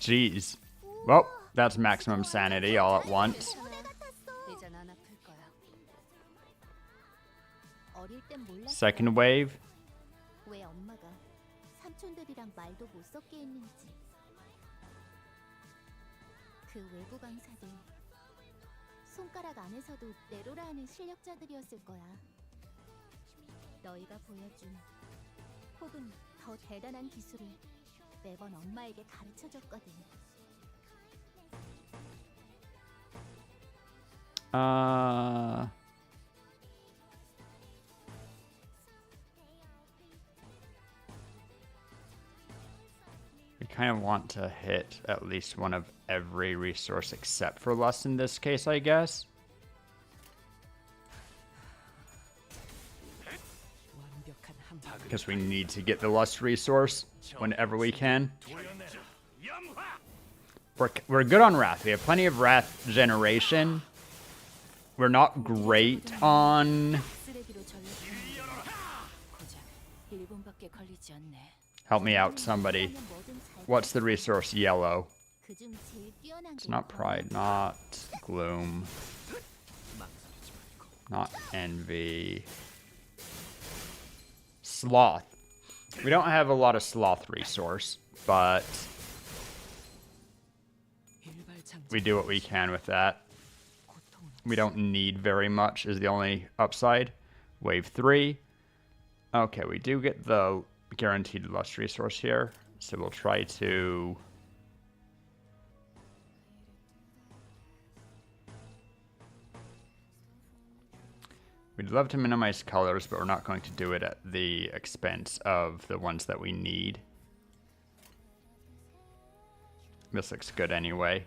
Jeez. Well, that's maximum sanity all at once. Second wave. 왜 엄마가 삼촌들이랑 말도 못 섞게 했는지. 그 외부 강사들 손가락 안에서도 내로라 하는 실력자들이었을 거야. 너희가 보여준 혹은 더 대단한 기술을 매번 엄마에게 가르쳐줬거든. We kind of want to hit at least one of every resource except for lust in this case, I guess. Because we need to get the lust resource whenever we can. We're good on wrath. We have plenty of wrath generation. We're not great on. 쓰레기로 전락하는 고작 1분밖에 걸리지 않네. Help me out, somebody. What's the resource? Yellow. 그중 제일 뛰어난 It's 게 not pride, not gloom, not envy. Sloth. We don't have a lot of sloth resource, but we do what we can with that. We don't need very much is the only upside. Wave 3. Okay, we do get the guaranteed lust resource here, so we'll try to... We'd love to minimize colors, but we're not going to do it at the expense of the ones that we need. This looks good anyway.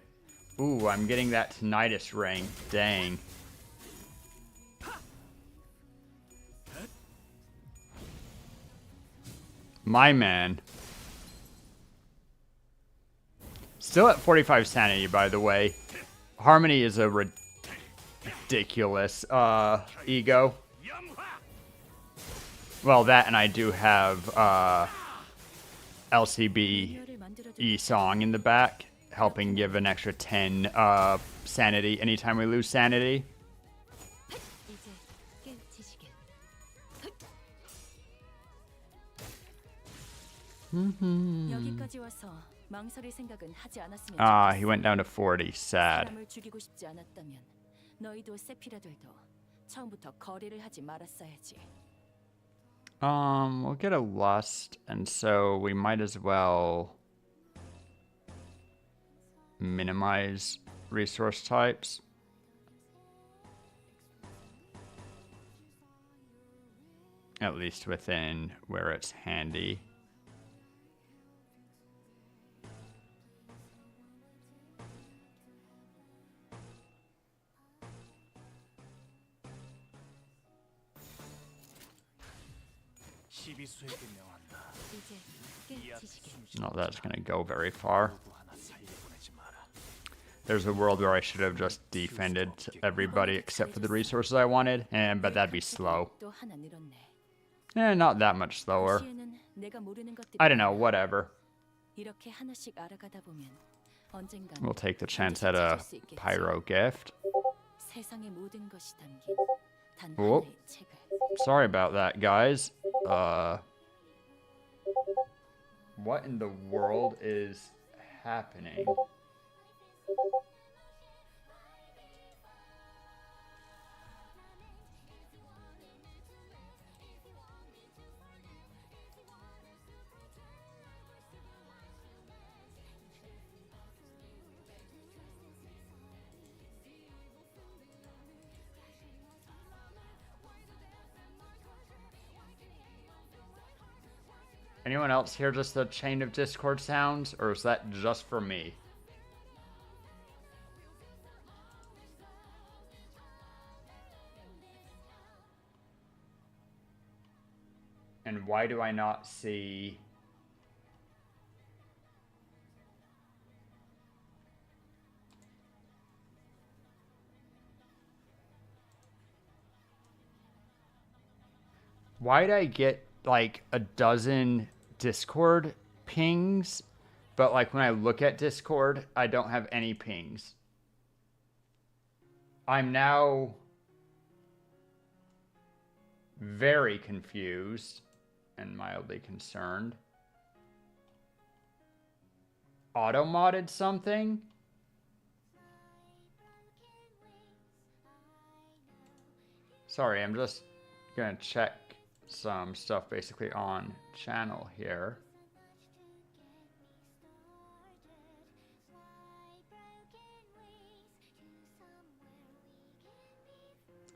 Ooh, I'm getting that tinnitus ring. Dang. My man. Still at 45 sanity, by the way. Harmony is a ridiculous ego. Well, that, and I do have LCB E-Song in the back, helping give an extra 10 sanity anytime we lose sanity. 이제 깨우치시길. 여기까지 와서 망설일 생각은 하지 않았으면 Ah, 좋겠어. he went down to 40. Sad. 사람을 죽이고 싶지 않았다면 너희도 세피라들도 처음부터 거래를 하지 말았어야지. We'll get a lust, and so we might as well minimize resource types. At least within where it's handy. 시비수에게 명한다. 이제 깨우치시길. Not that it's gonna go very far. 누구 하나 사이에 보내지 마라. There's a world where I should have just defended everybody except for the resources I wanted, but that'd be slow. 또 하나 늘었네. Not that much slower. 시에는 내가 모르는 것들이 I don't know, whatever. 이렇게 하나씩 알아가다 보면 언젠간 We'll take the chance at a pyro gift. 세상의 모든 것이 담긴 단 Oh. 하나의 책을. Sorry about that, guys. What in the world is happening? Anyone else hear just the chain of Discord sounds, or is that just for me? And why do I not see... Why'd I get like a dozen Discord pings, but like when I look at Discord, I don't have any pings? I'm now very confused and mildly concerned. Auto-modded something? Sorry, I'm just gonna check some stuff basically on channel here.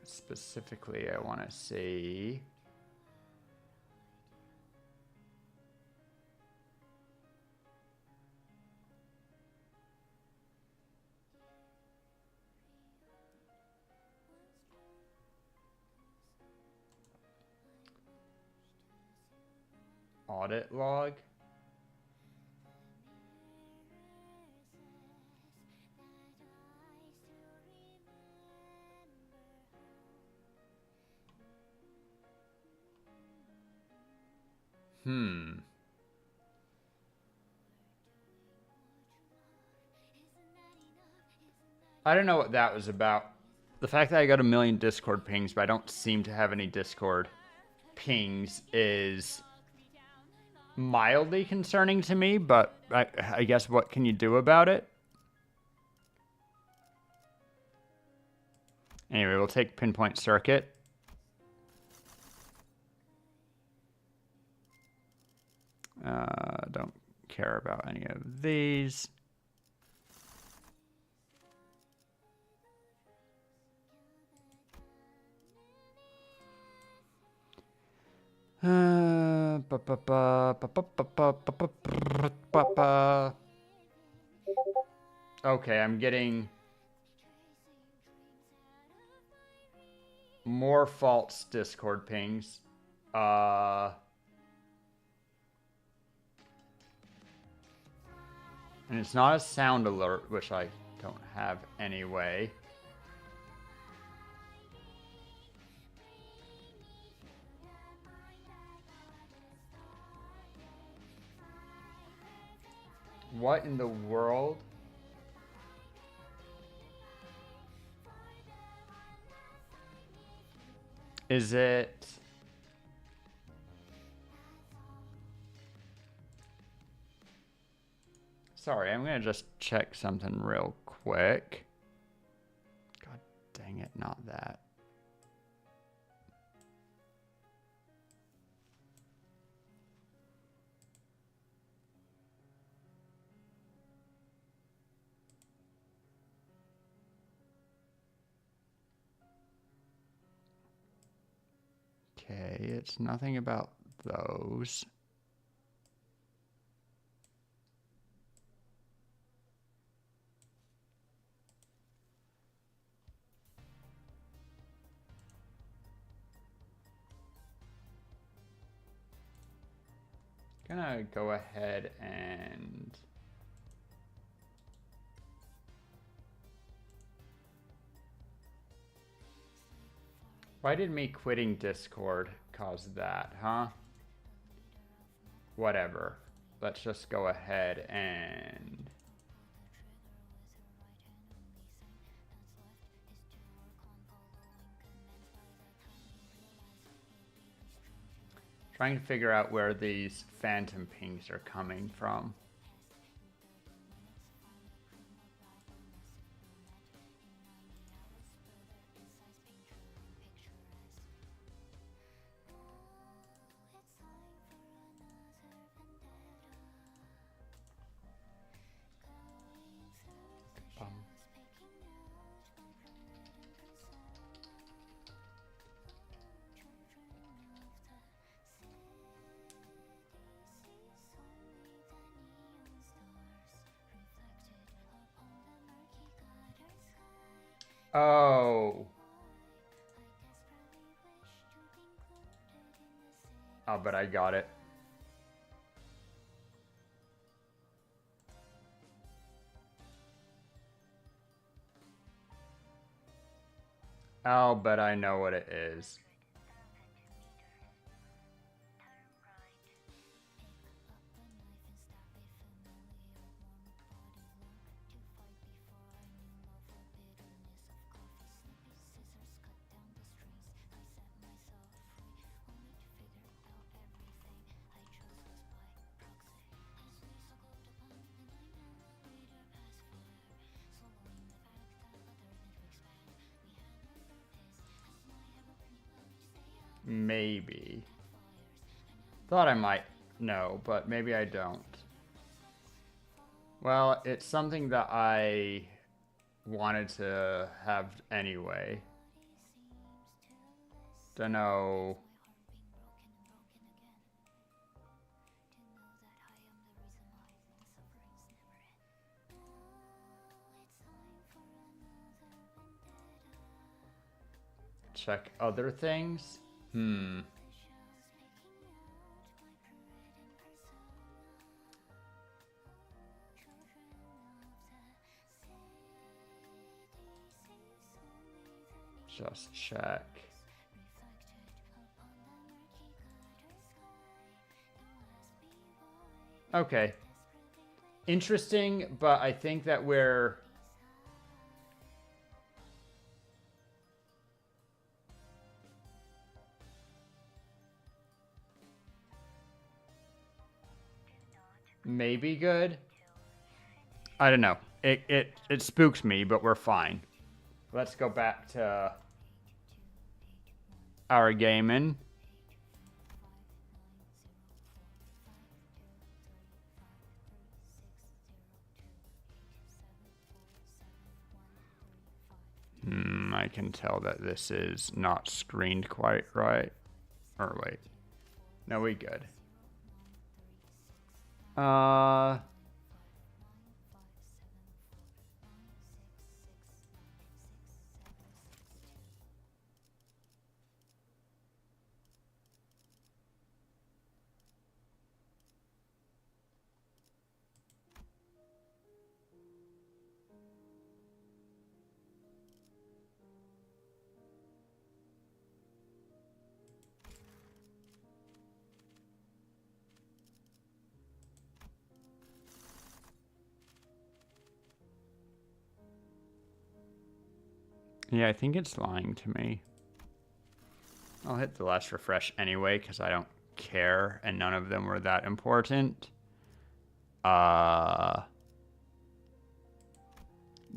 Specifically, I want to see audit log. I don't know what that was about. The fact that I got a million Discord pings, but I don't seem to have any Discord pings is mildly concerning to me, but I guess what can you do about it? Anyway, we'll take Pinpoint Circuit. Don't care about any of these. Okay, I'm getting more false Discord pings. And it's not a sound alert, which I don't have anyway. What in the world? Is it... Sorry, I'm gonna just check something real quick. God dang it, not that. Okay, it's nothing about those. Gonna go ahead and why did me quitting Discord cause that, huh? Whatever. Let's just go ahead and trying to figure out where these phantom pings are coming from. Oh. Oh, but I got it. Oh, but I know what it is. Maybe. Thought I might know, but maybe I don't. Well, it's something that I wanted to have anyway. Dunno. Check other things? Just check. Okay. Interesting, but I think that we're... maybe good. I don't know. It spooks me, but we're fine. Let's go back to our gaming. I can tell that this is not screened quite right. Or wait. No, we good. Yeah, I think it's lying to me. I'll hit the last refresh anyway, because I don't care, and none of them were that important.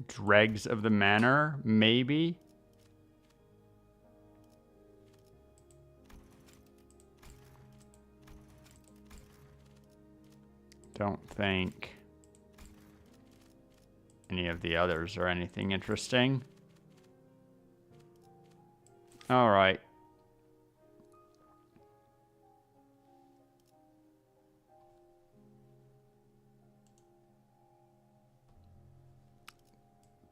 Dregs of the Manor, maybe? Don't think any of the others are anything interesting. All right.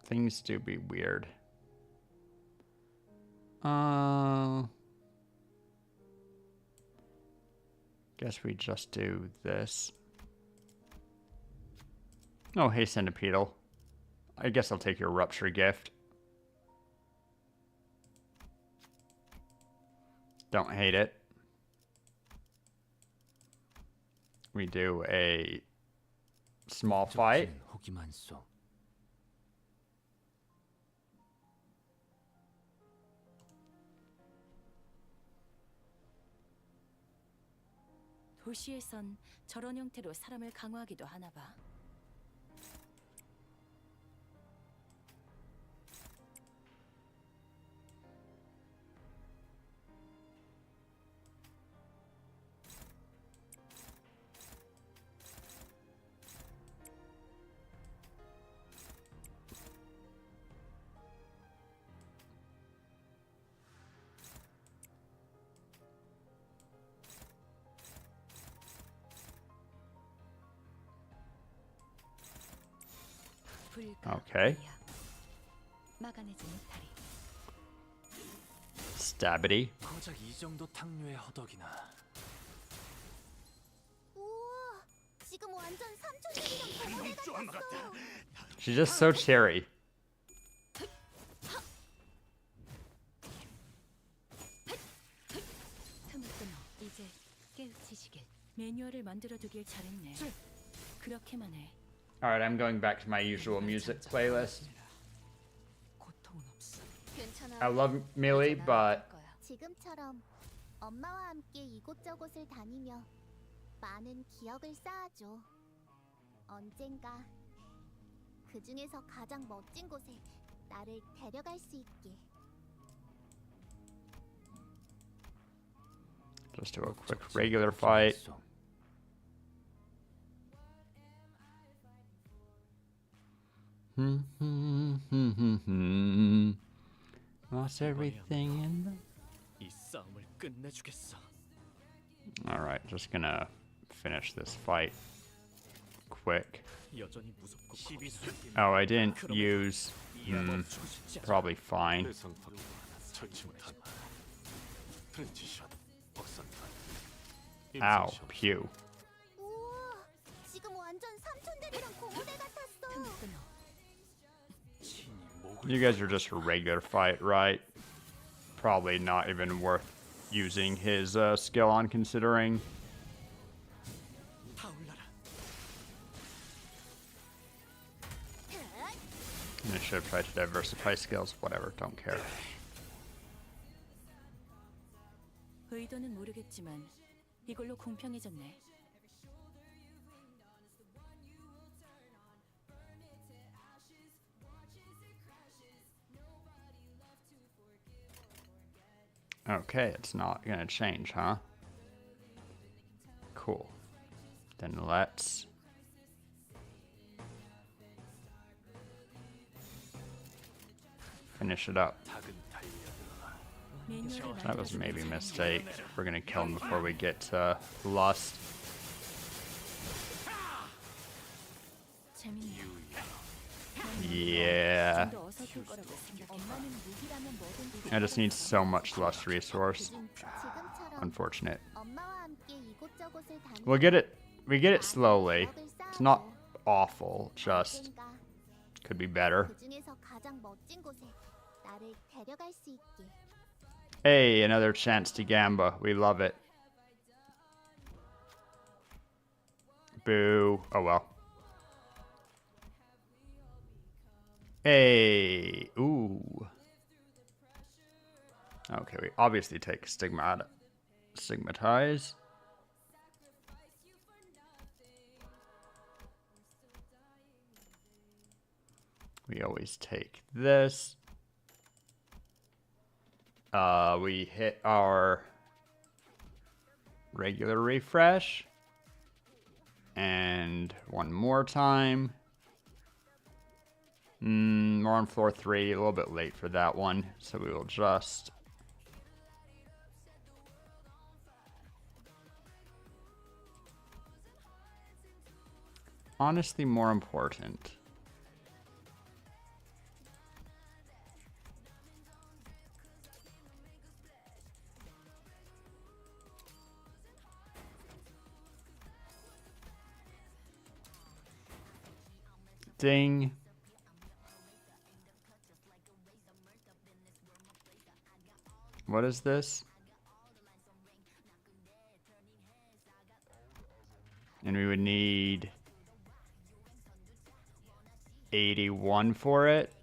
Things do be weird. Guess we just do this. Oh, hey, Centipedal. I guess I'll take your rupture gift. Don't hate it. We do a small fight. 혹이만 써. 도시에선 저런 형태로 사람을 강화하기도 하나 봐. Okay. Stabity. 고작 이 정도 탕류의 허덕이나. 우와, 지금 완전 삼촌들이랑 동물애 같았어. She's just so cherry. 이제 깨우치시길. 매뉴얼을 만들어두길 잘했네. 그렇게만 해. Alright, I'm going back to my usual music playlist. 괜찮아. I love Millie, but 지금처럼 엄마와 함께 이곳저곳을 다니며 많은 기억을 쌓아줘. 언젠가 그 중에서 가장 멋진 곳에 나를 데려갈 수 있게. just do a quick regular fight. Lost everything in the... 이 싸움을 끝내주겠어. Alright, just gonna finish this fight quick. 여전히 무섭고 Oh, I didn't use... probably fine. Ow, pew. 우와, 지금 완전 삼촌들이랑 고무대 같았어. You guys are just a regular fight, right? Probably not even worth using his skill on, considering. I should have tried to diversify skills. Whatever, don't care. 의도는 모르겠지만 이걸로 공평해졌네. Okay, it's not gonna change, huh? Cool. Then let's finish it up. That was maybe a mistake. We're gonna kill him before we get to Lust. 재밌네. Yeah. 좀더 어설플 거라고 생각해. 엄마는 무기라면 뭐든 I just need so much Lust resource. 그중 지금처럼 Unfortunate. 엄마와 함께 이곳저곳을 다니고 We'll get it. We get it slowly. 기억을 It's not 쌓아도 awful. Just 언젠가 could be better. 그중에서 가장 멋진 곳에 나를 데려갈 수 있게. Hey, another chance to Gamba. We love it. Boo. Oh well. Hey. Ooh. Okay, we obviously take stigmatize. We always take this. We hit our regular refresh. And one more time. We're on floor 3, a little bit late for that one, so we will just honestly more important. Ding. What is this? And we would need 81 for it.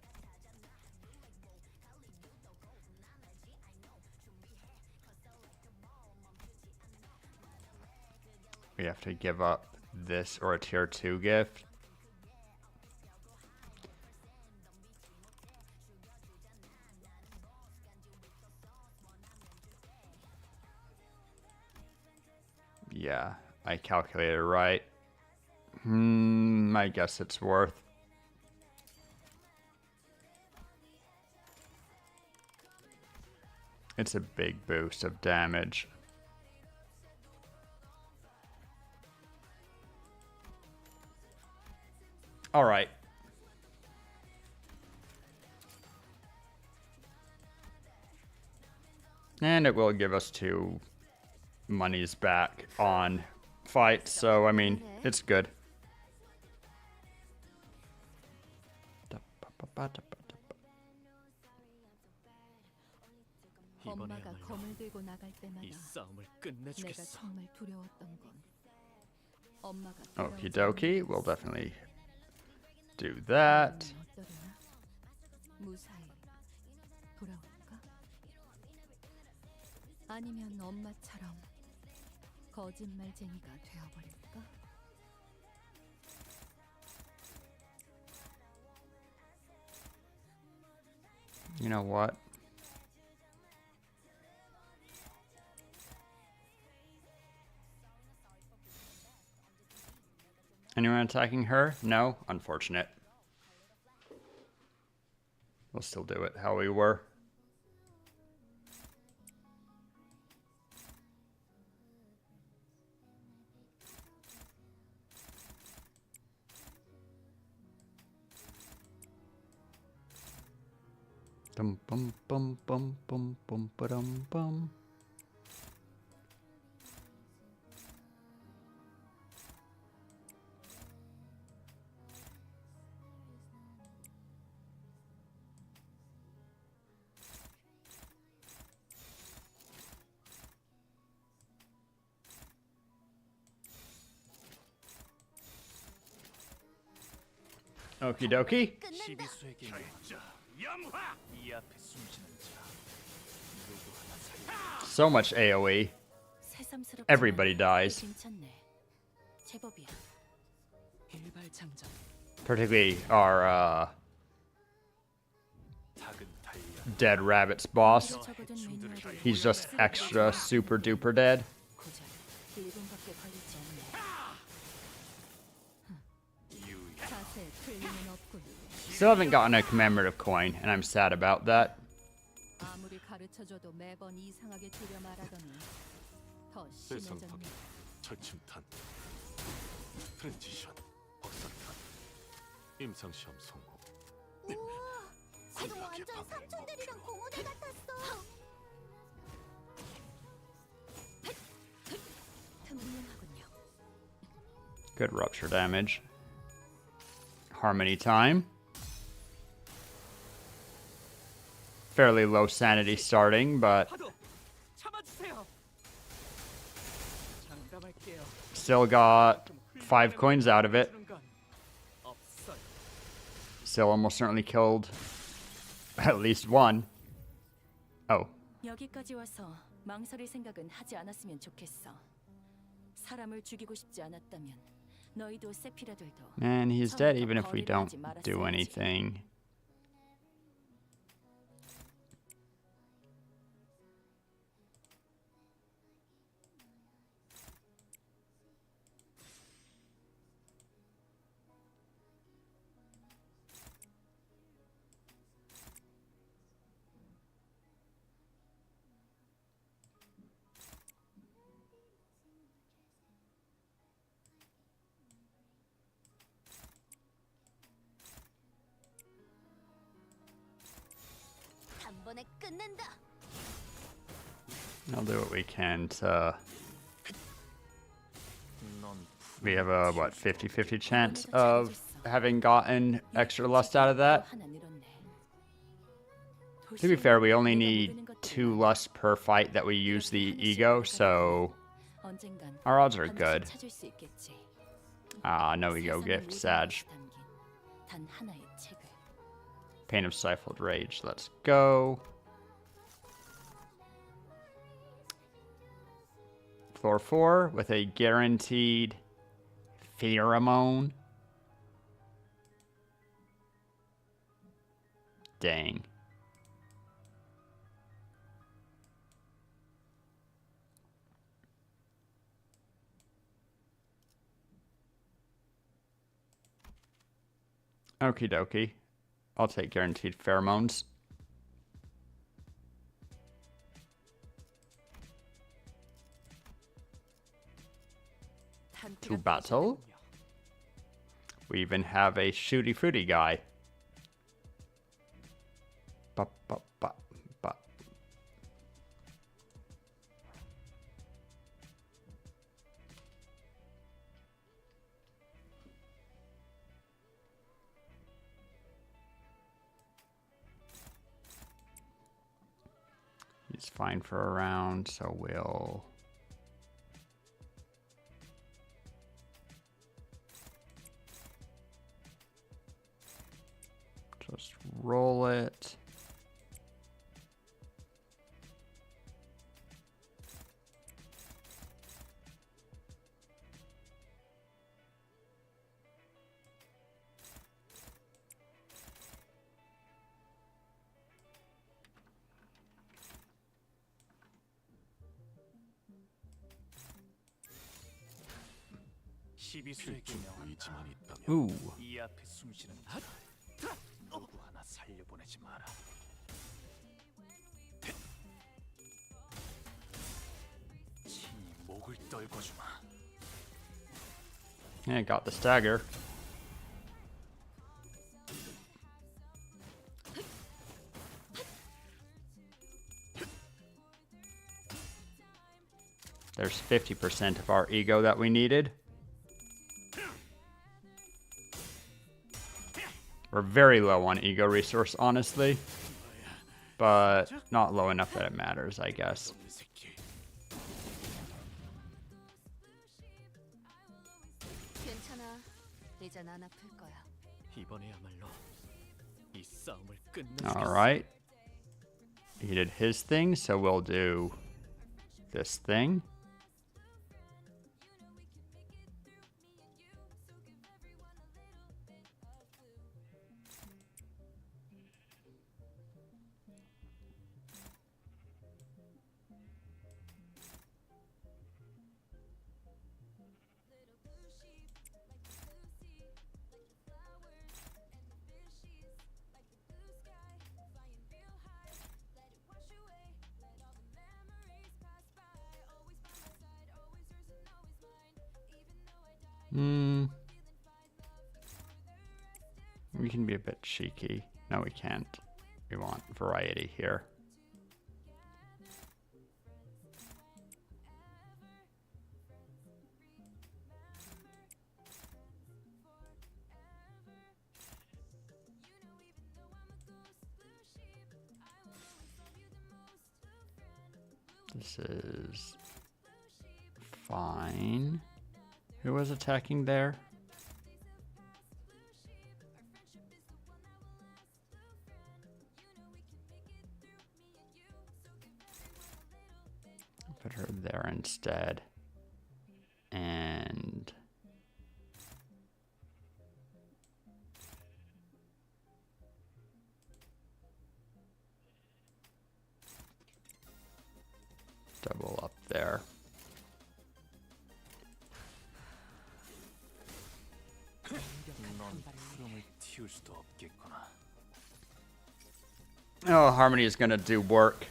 We have to give up this or a tier 2 gift. Yeah, I calculated right. I guess it's worth. It's a big boost of damage. All right. And it will give us 2 monies back on fights, so I mean, it's good. 엄마가 검을 들고 나갈 때마다 이 싸움을 내가 끝내주겠어. 정말 두려웠던 건 엄마가 Okie dokie, we'll definitely do that. 어떠려나? 무사히 돌아올까? 아니면 엄마처럼 거짓말쟁이가 되어버릴까? You know what? Anyone attacking her? No? Unfortunate. We'll still do it how we were. Dum bum bum bum bum bum ba-dum bum. Okie dokie. 시비수에게 이 앞에 숨지는 자 누구 하나 살려. So much AoE. 새삼스럽지만 Everybody dies. 괜찮네. 제법이야. 일발장전. Particularly our 작은 달려. dead rabbit's boss. 적어둔 매뉴얼을 He's just extra super duper dead. 고작 1분밖에 걸리지 않네. 유야. 자세 틀림은 없군. Still haven't gotten a commemorative coin, and I'm sad about that. 아무리 가르쳐줘도 매번 이상하게 줄여 말하더니 더 심해졌네. 절침탄, 트랜지션, 박사탄, 임상시험 성공. 지금 완전 삼촌들이랑 공호대 같았어. 훌륭하군요. Good rupture damage. Harmony time. Fairly low sanity starting, but still got 5 coins out of it. Still almost certainly killed at least one. Oh, 여기까지 와서 망설일 생각은 하지 않았으면 좋겠어. 사람을 죽이고 싶지 않았다면 너희도 세피라들도 and he's dead even if we don't do anything. 단번에 끝낸다. I'll do what we can to... 넌 We have a, what, 50-50 chance of having gotten extra lust out of that? 하나 늘었네. To be fair, we only need 2 lust per fight that we use the ego, so 언젠간 our odds are 반드시 good. 찾을 수 있겠지. Ah, no ego 세상의 gift, 모든 Sag. 것이 담긴 단 하나의 책을. Pain of Stifled Rage, let's go. Floor 4 with a guaranteed pheromone. Dang. Okie dokie. I'll take guaranteed pheromones. To battle. We even have a shooty fruity guy. Ba, ba, ba, ba. He's fine for a round, so we'll... just roll it. 시비수에게 명한다. 의지만 있다면 Ooh. 이 앞에 숨지는 자 누구 하나 살려보내지 마라. 친히 목을 떨궈주마. Yeah, got the stagger. There's 50% of our ego that we needed. We're very low on ego resource, honestly. But not low enough that it matters, I guess. 이 새끼. 괜찮아. 이젠 안 아플 거야. 이번에야말로 이 싸움을 끝내주겠어. Alright. He did his thing, so we'll do this thing. We can be a bit cheeky. No, we can't. We want variety here. This is fine. Who was attacking there? Put her there instead. And double up there. 넌 푸름을 틔울 수도 없겠구나. Oh, Harmony is gonna do work.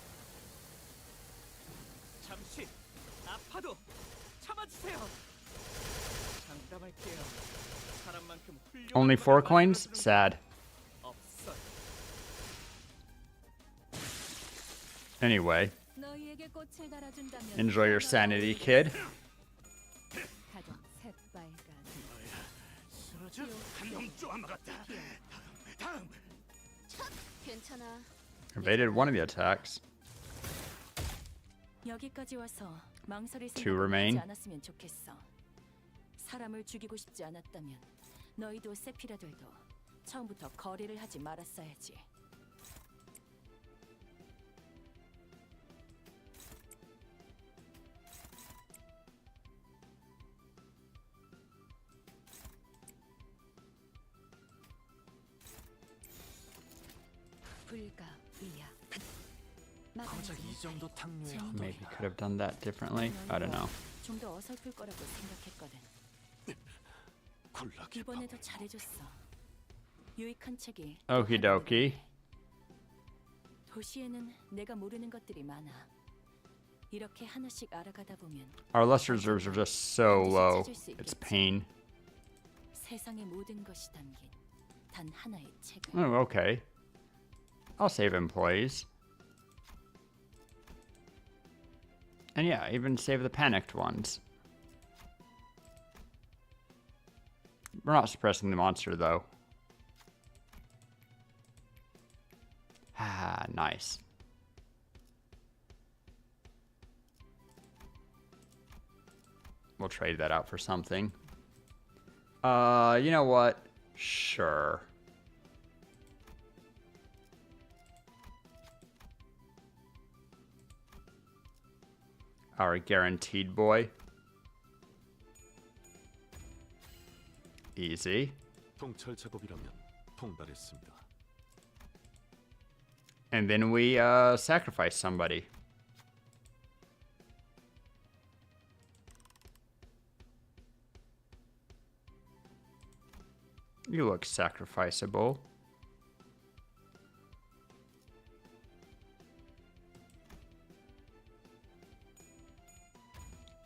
잠시 아파도 참아주세요. 장담할게요. 사람만큼 훌륭한 Only 4 것을 coins? 만들어주는 Sad. 없어요. Anyway, 너희에게 꽃을 달아준다면 enjoy your sanity, kid. 가장 새빨간 쓰러져? 한놈 쪼아먹었다. 다음. 괜찮아. Evaded one of the attacks. 여기까지 와서 망설일 Two 생각을 remain. 하지 않았으면 좋겠어. 사람을 죽이고 싶지 않았다면 너희도 세피라들도 처음부터 거래를 하지 말았어야지. 불가위야. 고작 이 정도 탕류의 Maybe 허덕이나. could have done that differently. I don't know. 좀더 어설플 거라고 생각했거든. 굴락의 이번에도 잘해줬어. 유익한 책이 Okie dokie. 도시에는 내가 모르는 것들이 많아. 이렇게 하나씩 알아가다 보면 Our luster reserves are just so low. It's pain. 세상의 모든 것이 담긴 단 하나의 책을. Oh, okay. I'll save employees. And yeah, even save the panicked ones. We're not suppressing the monster, though. Ah, nice. We'll trade that out for something. You know what? Sure. Our guaranteed boy. Easy. 통찰 작업이라면 통달했습니다. And then we sacrifice somebody. You look sacrificable.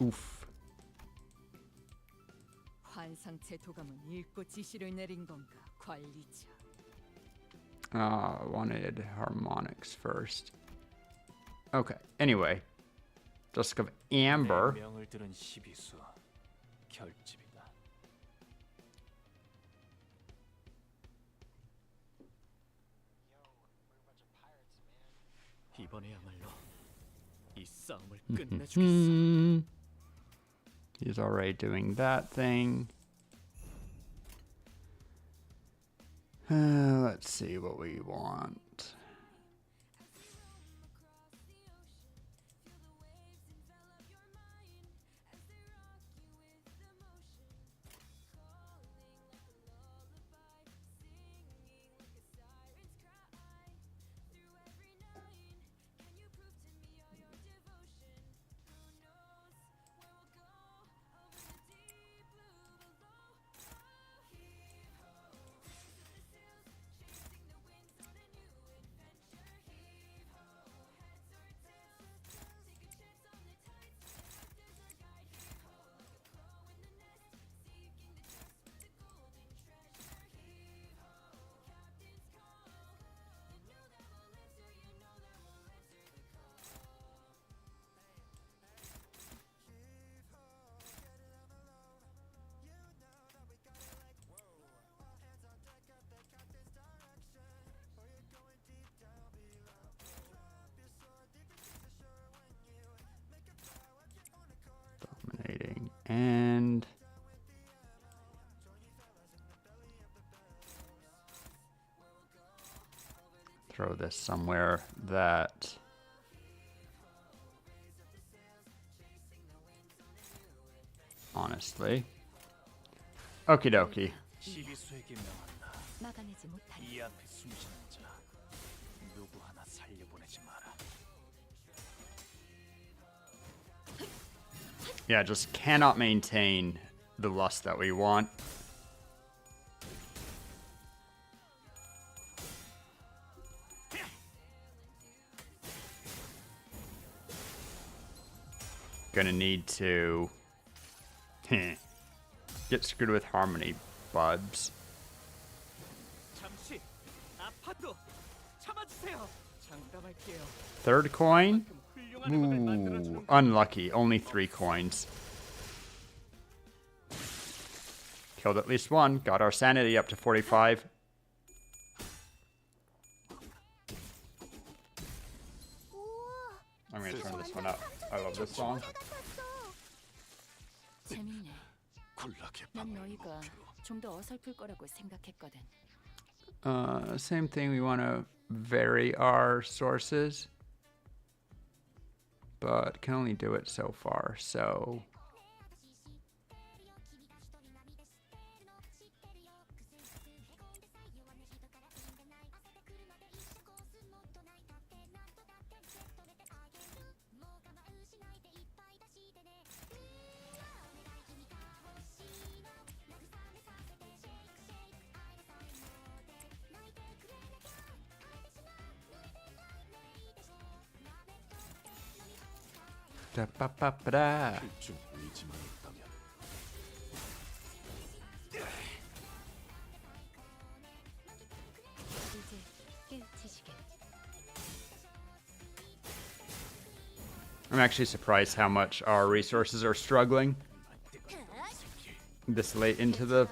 Oof. 환상체 도감은 읽고 지시를 내린 건가, 관리자. I wanted harmonics first. Okay, anyway. Dusk of Amber. 내 명을 들은 시비수 결집이다. 이번에야말로 이 싸움을 끝내주겠어. He's already doing that thing. Let's see what we want. Dominating and throw this somewhere that honestly. Okie dokie. 시비수에게 명한다. 막아내지 못하리. 이 앞에 숨지는 자 누구 하나 살려보내지 마라. Yeah, just cannot maintain the lust that we want. Gonna need to get screwed with harmony, buds. 잠시 아파도 참아주세요. 장담할게요. Third coin? 훌륭한 음악을 만들어주는 Ooh, unlucky. Only 3 coins. Killed at least one. Got our sanity up to 45. I'm gonna turn this one up. I love this song. 재미있네. 굴락의 난 밤을 너희가 목표로 좀 더 어설플 거라고 생각했거든. Same thing. We want to vary our sources, but can only do it so far. So da-ba-ba-ba-da. 필중 의지만 있다면 이제 깨우치시게. I'm actually surprised how much our resources are struggling this late into the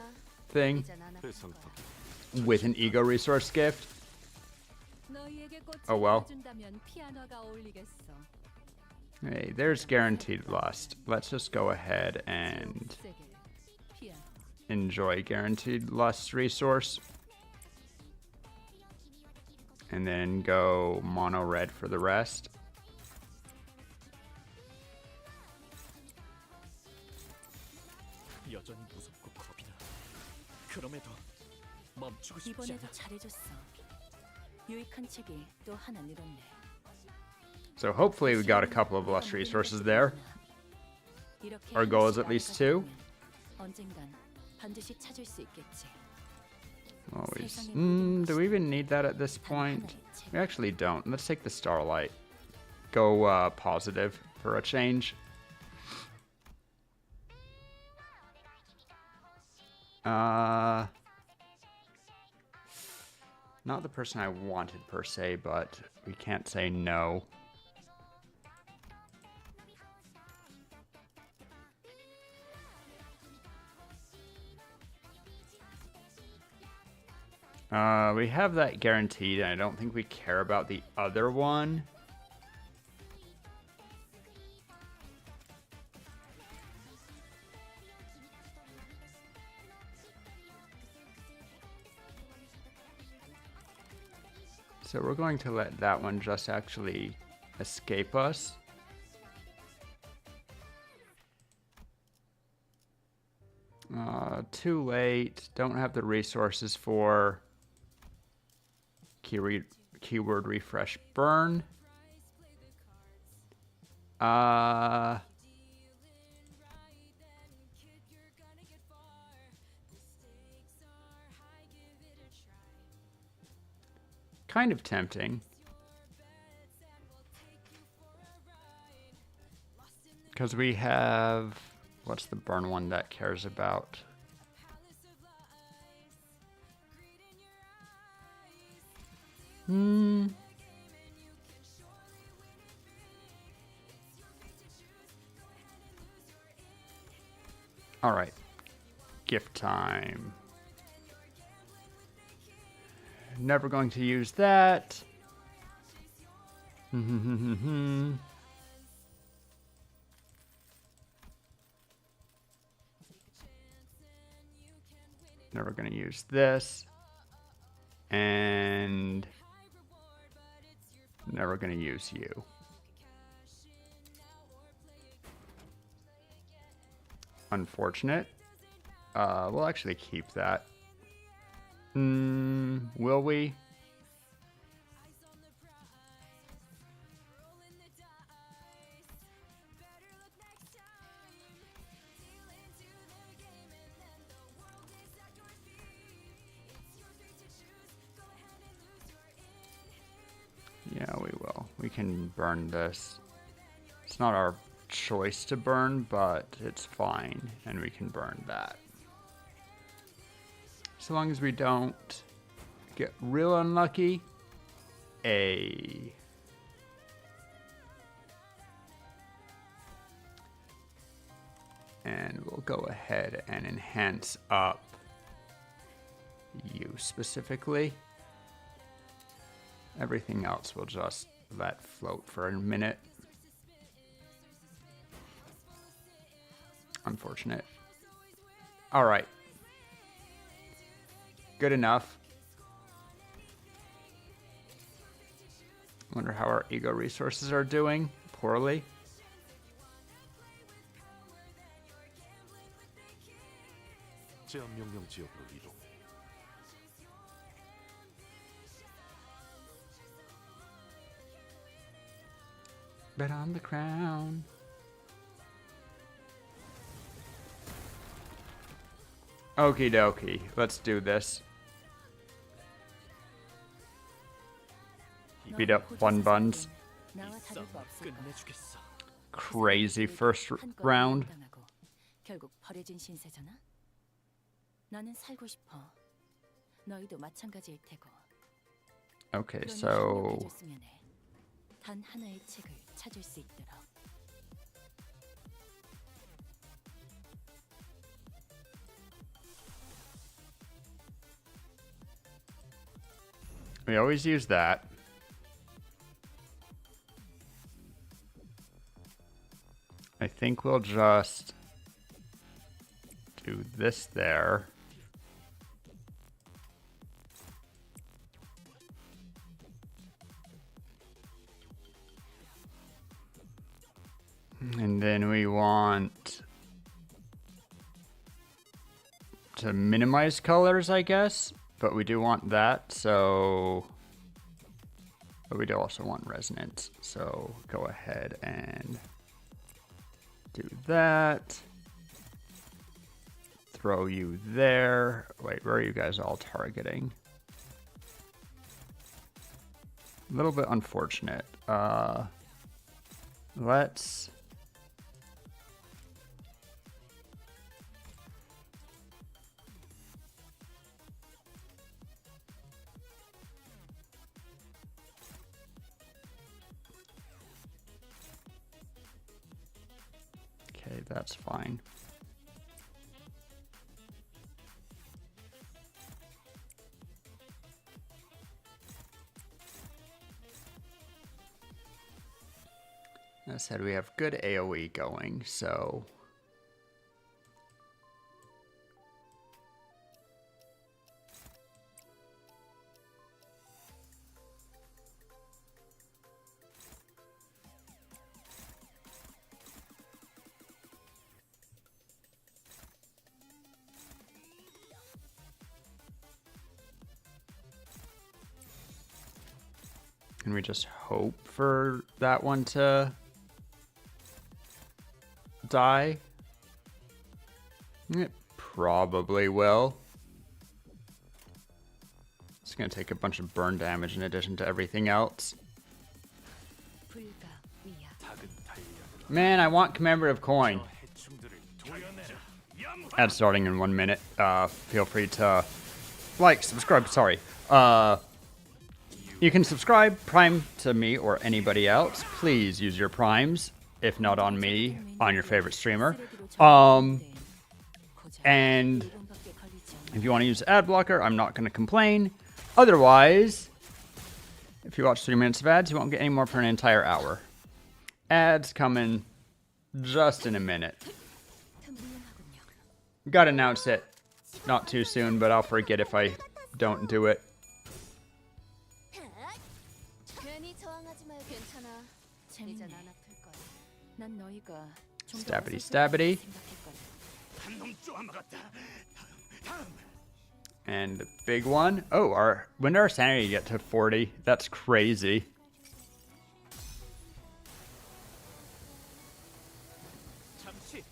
thing 대상 확인. with an ego resource gift. 너희에게 꽃을 Oh, well. 보여준다면 피아노가 어울리겠어. Hey, there's guaranteed lust. Let's just go ahead and 세게. 피아노. enjoy guaranteed lust resource. And then go mono red for the rest. 여전히 무섭고 겁이 나. 그럼에도 멈추고 싶지 않아. 이번에도 잘해줬어. 유익한 책이 또 하나 늘었네. So hopefully we got a couple of lust resources there. 이렇게 Our goal is 하나씩 at least 알아가다 2. 보면 언젠간 반드시 찾을 수 있겠지. Always. Do we even need that at this point? We actually don't. Let's take the starlight. Go positive for a change. Not the person I wanted per se, but we can't say no. We have that guaranteed, and I don't think we care about the other one. So we're going to let that one just actually escape us. Too late. Don't have the resources for keyword refresh burn. Kind of tempting. Because we have... What's the burn one that cares about? All right. Gift time. Never going to use that. Never going to use this. And never going to use you. Unfortunate. We'll actually keep that. Will we? Yeah, we will. We can burn this. It's not our choice to burn, but it's fine, and we can burn that. So long as we don't get real unlucky. And we'll go ahead and enhance up you specifically. Everything else we'll just let float for a minute. Unfortunate. All right. Good enough. Wonder how our ego resources are doing. Poorly. 제한 명령 지역으로 이동. Bet on the crown. Okie dokie. Let's do this. Beat up Bun Buns. 나와 다를 거 없을 거야. 끝내주겠어. Crazy first round. 당하고 결국 버려진 신세잖아. 나는 살고 싶어. 너희도 마찬가지일 테고. Okay, 그러니 so 협력해줬으면 해. 단 하나의 책을 찾을 수 있도록. we always use that. I think we'll just do this there. And then we want to minimize colors, I guess, but we do want that, so, but we do also want resonance, so go ahead and do that. Throw you there. Wait, where are you guys all targeting? A little bit unfortunate. Let's... Okay, that's fine. As I said, we have good AoE going, so... Can we just hope for that one to die? It probably will. It's gonna take a bunch of burn damage in addition to everything else. Man, I want commemorative coin. Ad starting in 1 minute. Feel free to like, subscribe, sorry. You can subscribe, Prime to me or anybody else. Please use your Primes, if not on me, on your favorite streamer. And if you want to use ad blocker, I'm not going to complain. Otherwise, if you watch 3 minutes of ads, you won't get any more for an entire hour. Ads coming just in a minute. Gotta announce it. Not too soon, but I'll forget if I don't do it. 괜히 저항하지 마요. 괜찮아. 이젠 안 아플 거야. 난 너희가 좀 더 Stabbity, 어설프게 stabbity. 생각했거든. And the big one. Oh, when did our sanity get to 40? That's crazy. 잠시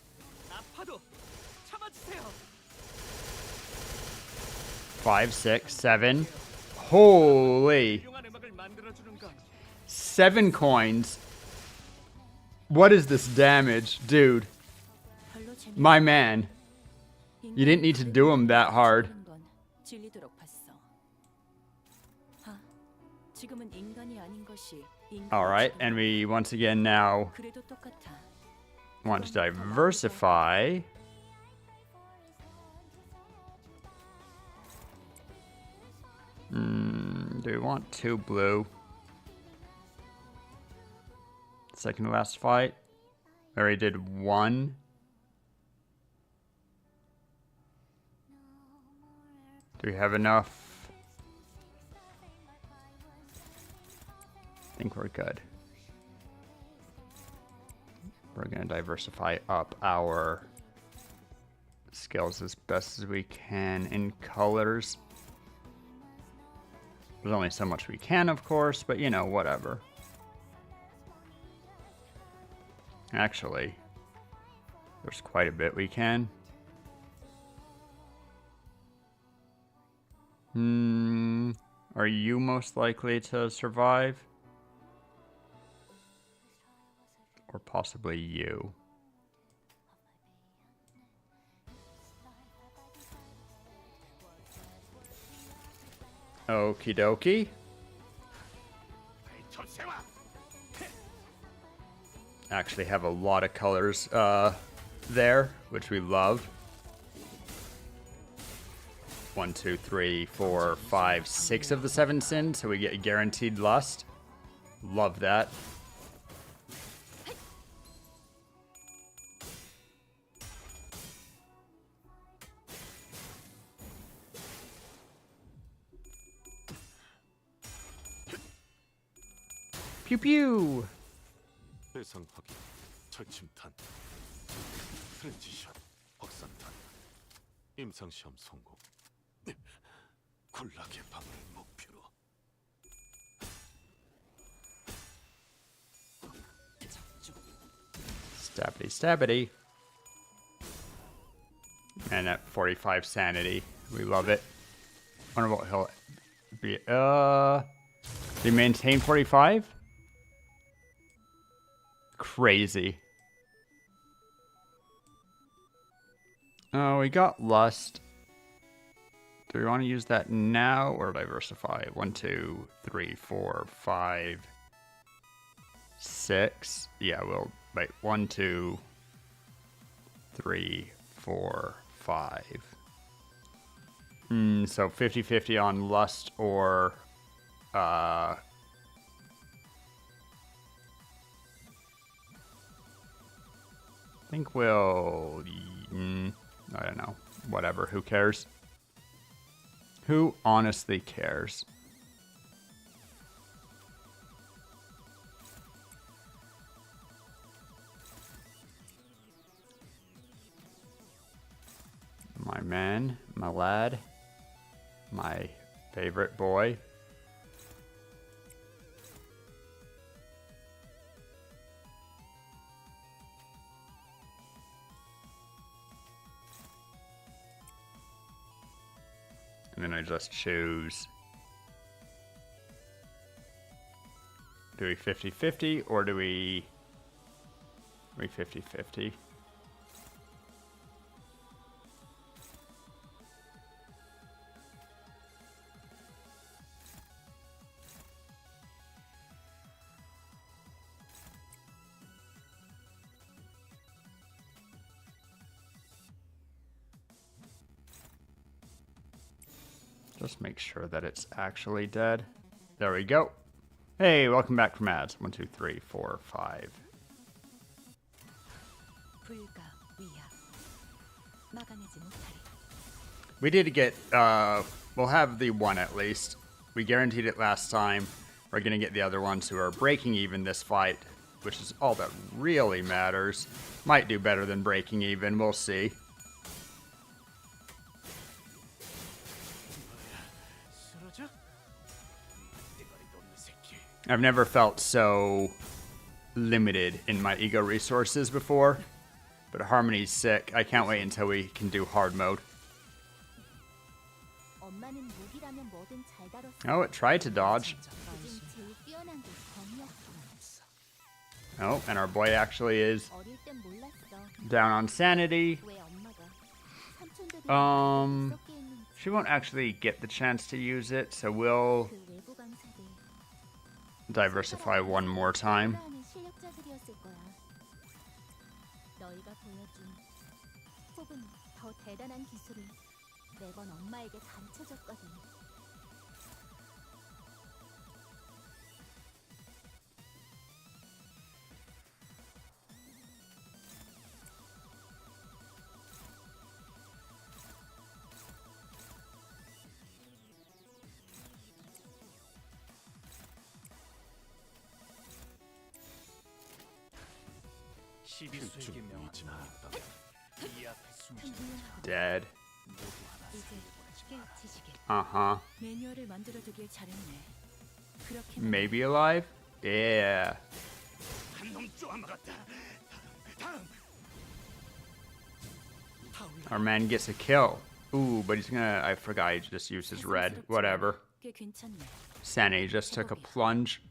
아파도 참아주세요. 5, 6, 7. Holy. 훌륭한 음악을 만들어주는 건 7 coins. What is this damage? Dude, 별로 재밌- my man. You didn't need to do him that hard. 건 질리도록 봤어. 지금은 인간이 아닌 것이 인간의 Alright, 지금- and we once again now 그래도 똑같아. want to diversify. Do we want 2 blue? Second to last fight. I already did 1. Do we have enough? I think we're good. We're going to diversify up our skills as best as we can in colors. There's only so much we can, of course, but you know, whatever. Actually, there's quite a bit we can. Are you most likely to survive? Or possibly you? Okie dokie. Actually have a lot of colors there, which we love. 1, 2, 3, 4, 5, 6 of the 7 sins, so we get guaranteed lust. Love that. Pew pew! 대상 확인, 철침탄, 트랜지션, 확산탄, 임상시험 성공. 굴락의 방을 목표로. Stabbity stabbity. And at 45 sanity. We love it. Wonder what he'll be. Do you maintain 45? Crazy. Oh, we got lust. Do we want to use that now or diversify? 1, 2, 3, 4, 5, 6. Yeah, we'll wait. 1, 2, 3, 4, 5. So 50-50 on lust or I think we'll I don't know. Whatever, who cares? Who honestly cares? My man, my lad, my favorite boy. And then I just choose. Do we 50-50 or do we 50-50? Just make sure that it's actually dead. There we go. Hey, welcome back from ads. 1, 2, 3, 4, 5. 불가 위야. 막아내지 못하리. We did get, we'll have the one at least. We guaranteed it last time. We're gonna get the other ones who are breaking even this fight, which is all that really matters. Might do better than breaking even, we'll see. 쓰러져? 대가리 없는 새끼. I've never felt so limited in my ego resources before, but Harmony's sick. I can't wait until we can do hard mode. 엄마는 무기라면 뭐든 잘 다뤘어. Oh, it tried to dodge. 그중 제일 뛰어난 게 검이었어. Oh, and our boy actually is 어릴 땐 몰랐어. down on sanity. 왜 엄마가 삼촌들이 Um, 무섭게 했는지. She won't actually get the chance to use it, so we'll 그 외부 강사들 diversify one more time. 하는 실력자들이었을 거야. 너희가 보여준 혹은 더 대단한 기술을 매번 엄마에게 가르쳐줬거든. 시비수에게 좀 명하지 의지만 마. 있다면 이 앞에 숨지 Dead. 모두 하나 이제 깨우치시게. Uh-huh. 매뉴얼을 만들어두길 잘했네. 그렇게 Maybe alive? Yeah. 한놈 쪼아먹었다. 다음. Our man gets a kill. Ooh, but he's gonna... I forgot he just used his red. Whatever. 꽤 괜찮네. Sanity just took a plunge.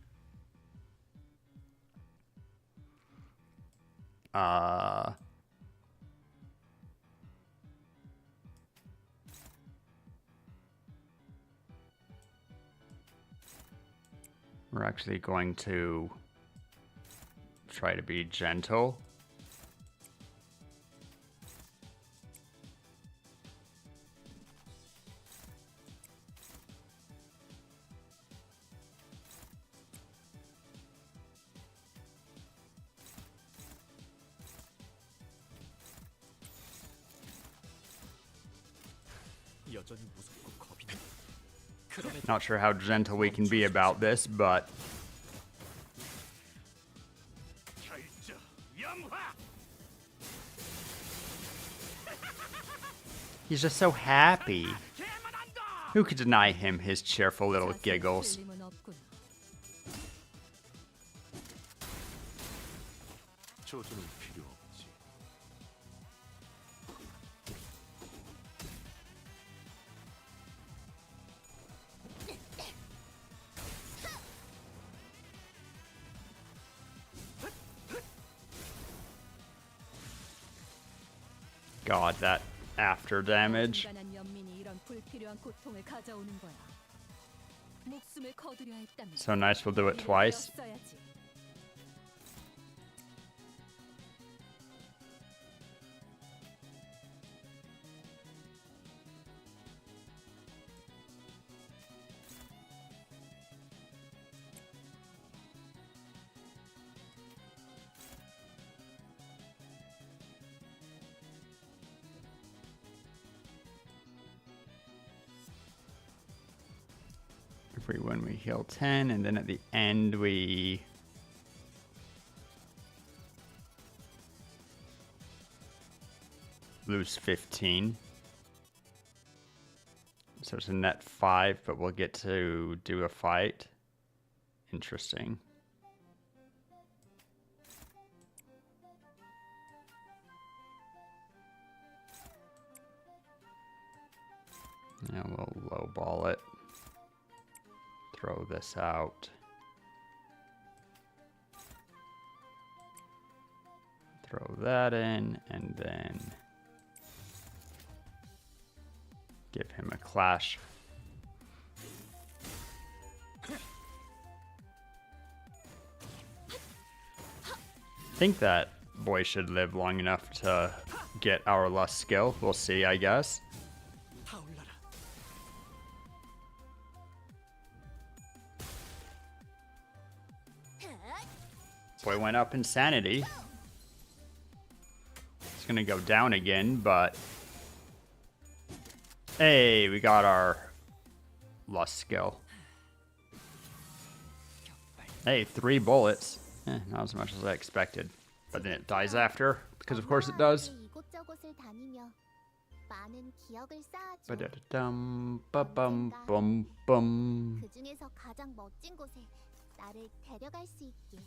We're actually going to try to be gentle. 여전히 무섭고 겁이 나. 그럼에도 Not sure how gentle we can be about this, but 결정 영화. he's just so happy. Who could deny him his cheerful little giggles? 틀림은 없군. 저주는 필요 없지. God, that after damage. 인간한 연민이 이런 불필요한 고통을 가져오는 거야. 목숨을 거두려 했다면 So nice we'll do it twice. 이랬어야지. If we win, we heal 10, and then at the end we lose 15. So it's a net 5, but we'll get to do a fight. Interesting. Yeah, we'll lowball it. Throw this out. Throw that in, and then give him a clash. I think that boy should live long enough to get our lust skill. We'll see, I guess. 타올라라. Boy went up in sanity. It's gonna go down again, but hey, we got our lust skill. Hey, 3 bullets. Not as much as I expected. But then it dies after, because of course it does. 이곳저곳을 다니며 많은 기억을 쌓아줘. Ba-da-dum, ba-bum, bum, bum. 그 중에서 가장 멋진 곳에 나를 데려갈 수 있게.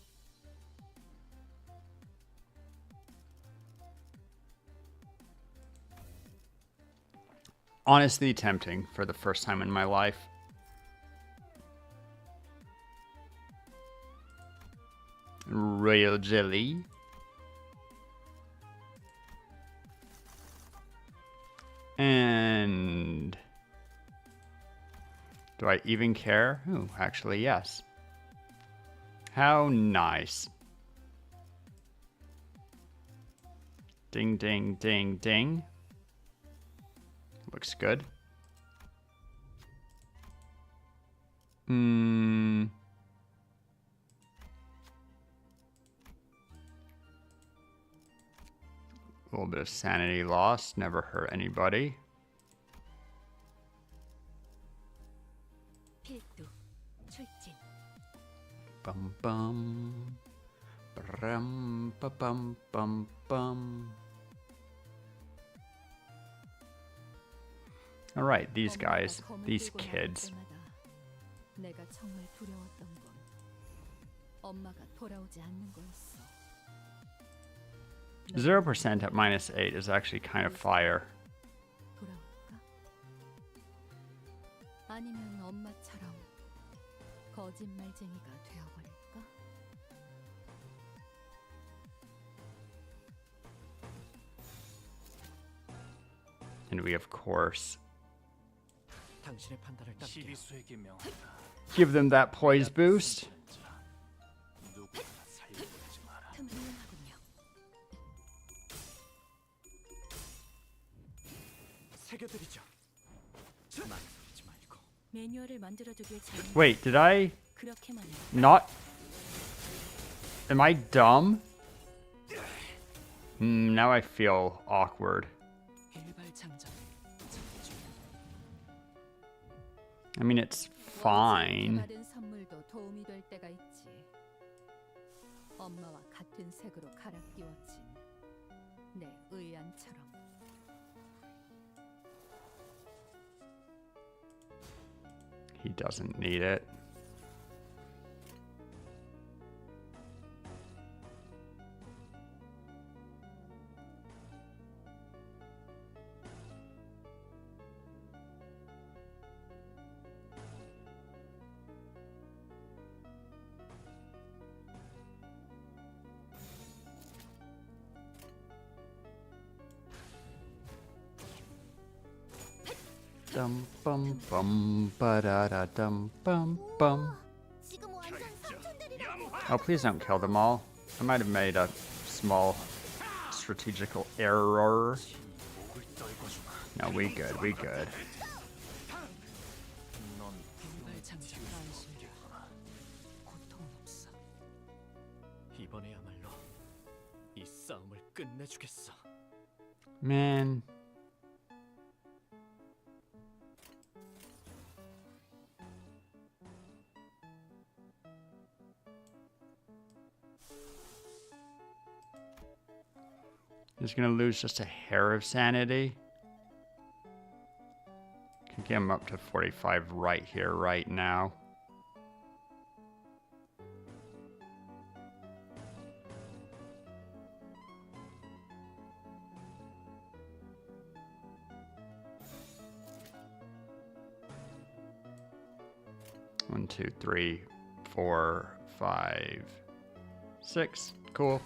Honestly tempting for the first time in my life. Royal jelly. And do I even care? Ooh, actually, yes. How nice. Ding, ding, ding, ding. Looks good. A little bit of sanity loss, never hurt anybody. 필두 출진. Bum bum. Brum ba bum bum bum. All right, these guys, these kids. 내가 정말 두려웠던 건 엄마가 돌아오지 않는 거였어. 0% at -8 is actually kind of fire. 돌아올까? 아니면 엄마처럼 거짓말쟁이가 되어버릴까? And we, of course, 당신의 판단을 따를게요. 시비수에게 명한다. give them that poise boost. 누구나 살려보지 마라. 훌륭하군요. 새겨드리죠. 망설이지 말고. 매뉴얼을 만들어두길 잘. Wait, did I 그렇게만 해. not? Am I dumb? Now I feel awkward. 일발장전. I mean, it's fine. 받은 선물도 도움이 될 때가 있지. 엄마와 같은 색으로 갈아 끼웠진 내 의안처럼. He doesn't need it. Dum bum bum ba da da dum bum bum. 지금 완전 삼촌들이라고. Oh, please don't kill them all. I might have made a small strategical error. 목을 떨궈주마. No, we good, we good. 넌 일발장전 안심이야. 고통은 없어. 이번에야말로 이 싸움을 끝내주겠어. Man. He's gonna lose just a hair of sanity. Can get him up to 45 right here, right now. 1, 2, 3, 4, 5, 6. Cool.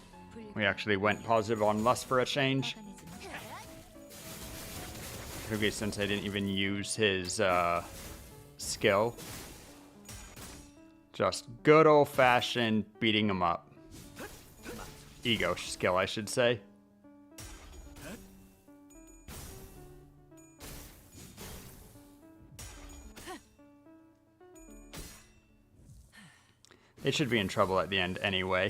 We actually went positive on lust for a change. Hyuga Sensei didn't even use his skill. Just good old-fashioned beating him up. Ego skill, I should say. They should be in trouble at the end anyway.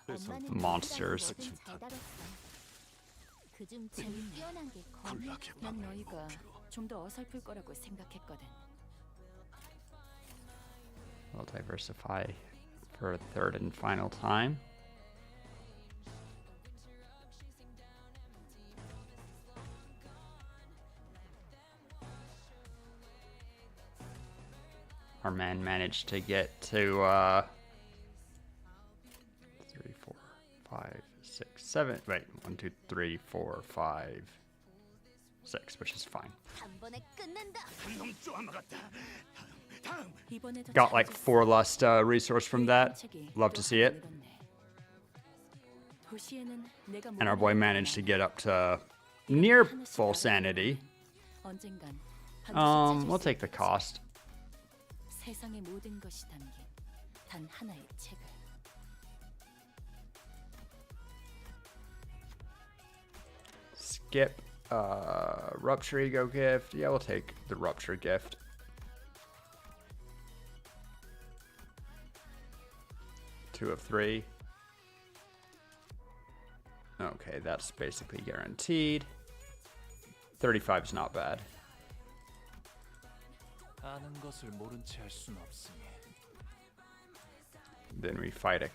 엄마는 Monsters. 뭐든 잘 다뤘어. 그중 제일 뛰어난 게 검이야. 난 너희가 좀 더 어설플 거라고 생각했거든. We'll diversify for a third and final time. Our man managed to get to 3, 4, 5, 6, 7. Wait, 1, 2, 3, 4, 5, 6, which is fine. 한 번에 끝낸다. 이번에도 Got like 잘해줬어. 4 lust resource from that. Love to see it. 도시에는 내가 And our boy managed to get up to near full sanity. 언젠간 반드시 We'll 찾을 take 수 the cost. 세상의 모든 것이 담긴 단 하나의 책을. Skip rupture ego gift. Yeah, we'll take the rupture gift. Two of 3. Okay, that's basically guaranteed. 35 is not bad. 아는 것을 모른 채 할 순 없으니. Then we fight a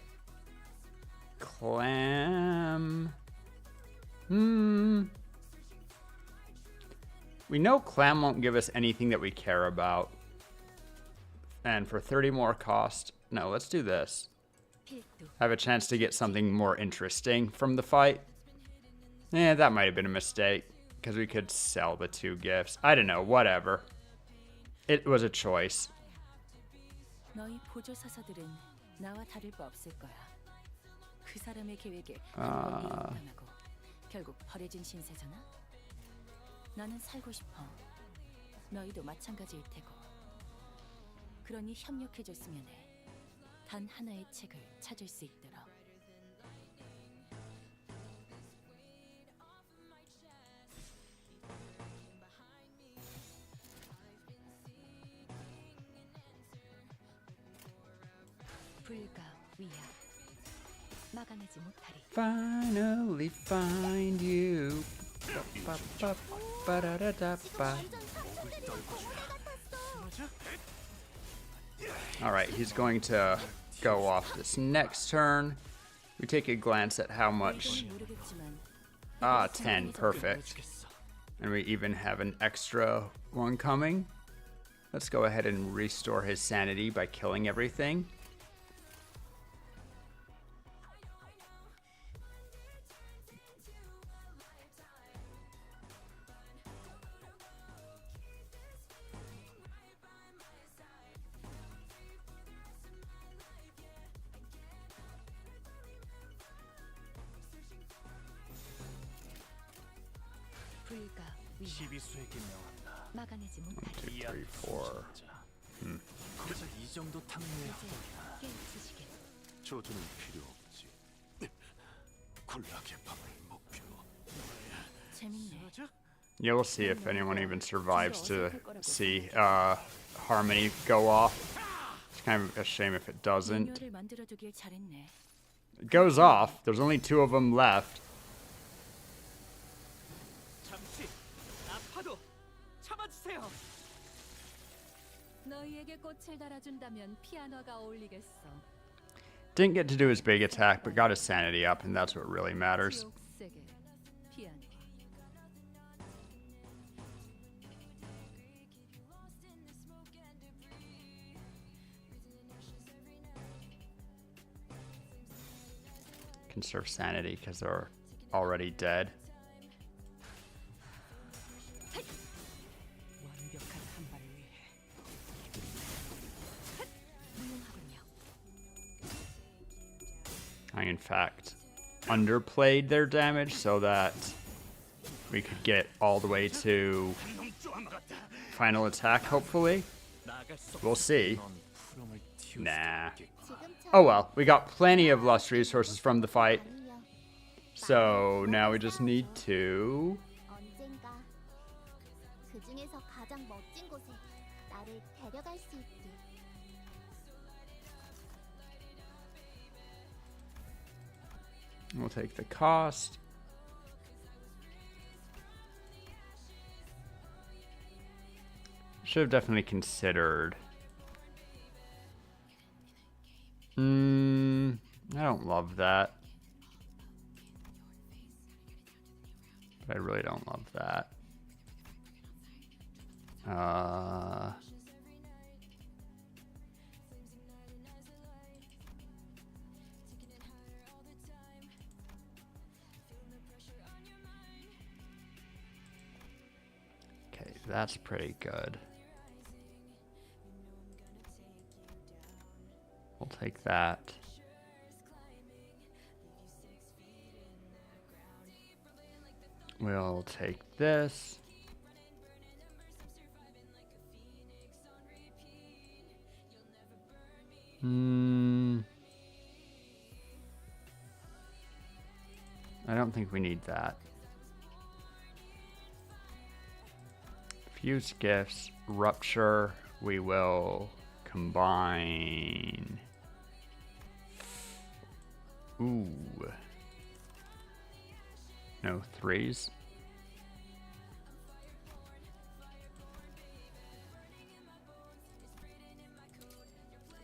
clam. We know clam won't give us anything that we care about. And for 30 more cost, no, let's do this. 필두. Have a chance to get something more interesting from the fight. That might have been a mistake, because we could sell the 2 gifts. I don't know, whatever. It was a choice. 너희 보조 사서들은 나와 다를 바 없을 거야. 그 사람의 계획에 한 번에 당하고 결국 버려진 신세잖아. 나는 살고 싶어. 너희도 마찬가지일 테고. 그러니 협력해줬으면 해. 단 하나의 책을 찾을 수 있도록. 불가위야. 막아내지 못하리. Finally find you. Ba-ba-ba-ba-da-da-da-ba. Alright, he's going to go off this next turn. We take a glance at how much. 모르겠지만 10, perfect. And we even have an extra one coming. Let's go ahead and restore his sanity by killing everything. 불가위야. 시비수에게 명한다. 막아내지 못하리. 2, 3, 4. 고작 이 정도 탕류의 허덕이나. 깨우치시게. 조주는 필요 없지. 굴락의 밤을 목표. 재밌네. Yeah, we'll see if anyone even survives to see Harmony go off. It's kind of a shame if it doesn't. 미녀를 만들어두길 잘했네. It goes off. There's only 2 of them left. 잠시 아파도 참아주세요. 너희에게 꽃을 달아준다면 피아노가 어울리겠어. Didn't get to do his big attack, but got his sanity up, and that's what really matters. 지옥색의 피아노. Conserve sanity because they're already dead. 완벽한 한 발을 위해 I, in fact, underplayed their damage so that we could get all the way to final attack, hopefully. We'll see. Nah. Oh well, we got plenty of Lust resources from the fight. So now we just need to... 언젠가 그 중에서 가장 멋진 곳에 나를 데려갈 수 있게. We'll take the cost. Should have definitely considered. I don't love that. But I really don't love that. Okay, that's pretty good. We'll take that. We'll take this. I don't think we need that. Fuse gifts, rupture, we will combine. Ooh. No threes.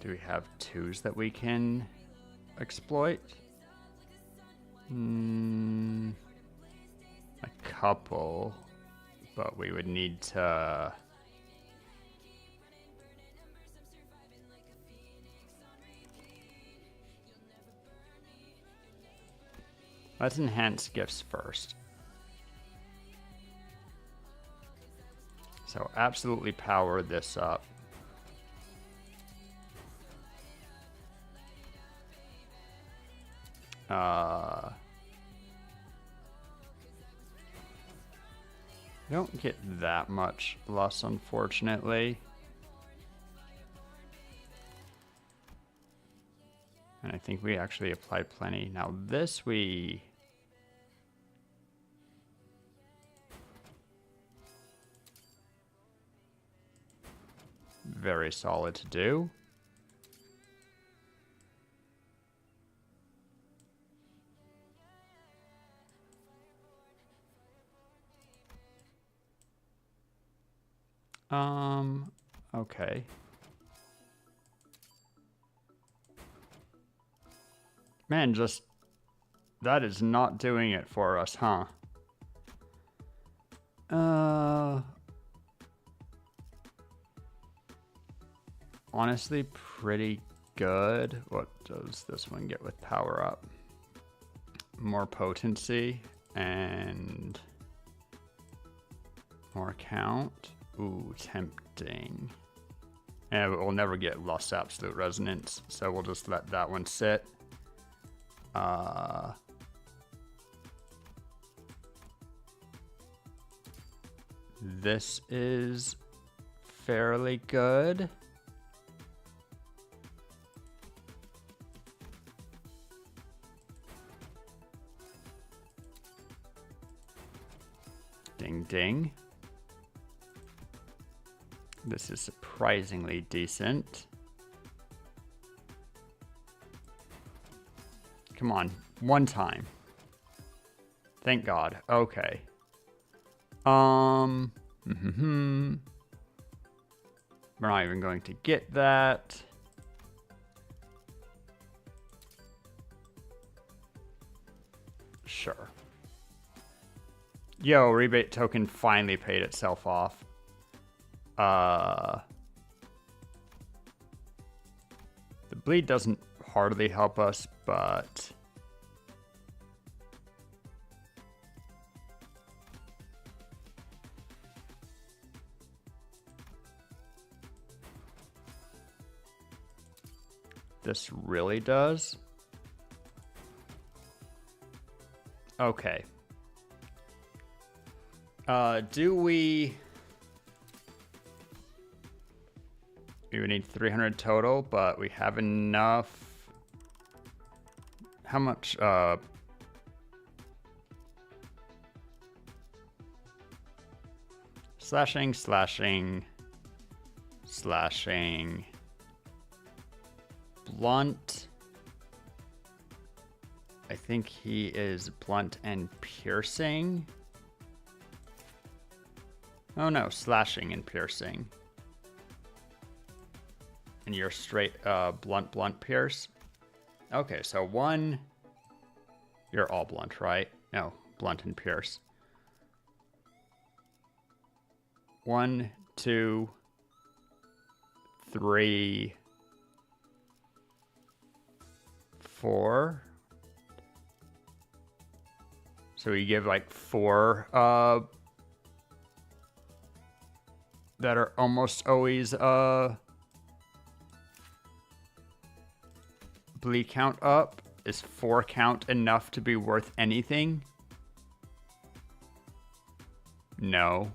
Do we have twos that we can exploit? A couple, but we would need to... Let's enhance gifts first. So absolutely power this up. Don't get that much less, unfortunately. And I think we actually applied plenty. Now this we... Very solid to do. Okay. Man, just... That is not doing it for us, huh? Honestly, pretty good. What does this one get with power up? More potency and more count. Ooh, tempting. And we'll never get Lost Absolute Resonance, so we'll just let that one sit. This is fairly good. Ding ding. This is surprisingly decent. Come on, one time. Thank God. Okay. We're not even going to get that. Sure. Yo, rebate token finally paid itself off. The bleed doesn't hardly help us, but this really does. Okay. Do we would need 300 total, but we have enough. How much, slashing, slashing, slashing, blunt. I think he is blunt and piercing. Oh no, slashing and piercing. And you're straight blunt, blunt, pierce. Okay, so one, you're all blunt, right? No, blunt and pierce. 1, 2, 3, 4. So we give like 4 that are almost always bleed count up. Is 4 count enough to be worth anything? No.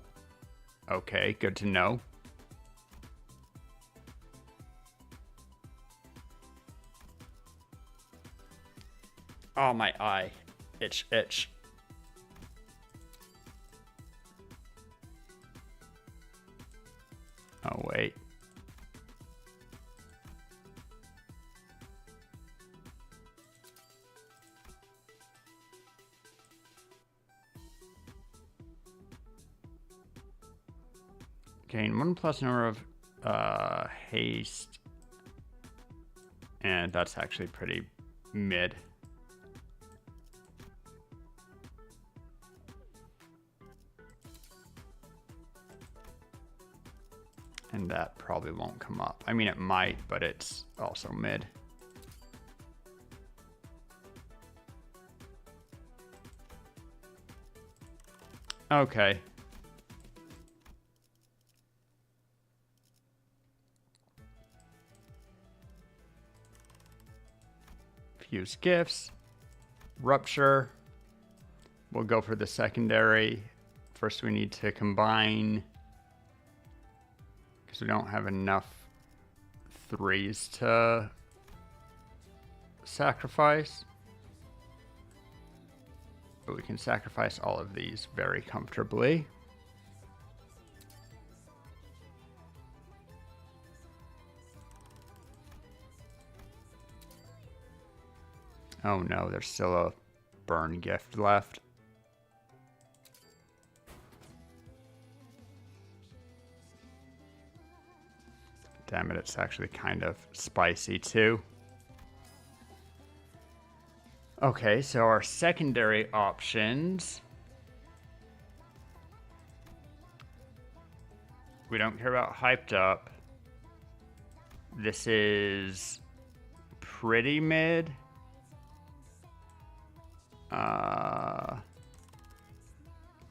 Okay, good to know. Oh, my eye. Itch, itch. Oh, wait. Gain 1 plus number of haste. And that's actually pretty mid. And that probably won't come up. I mean, it might, but it's also mid. Okay. Fuse gifts. Rupture. We'll go for the secondary. First we need to combine, because we don't have enough 3s to sacrifice. But we can sacrifice all of these very comfortably. Oh no, there's still a burn gift left. Damn it, it's actually kind of spicy too. Okay, so our secondary options. We don't care about hyped up. This is pretty mid.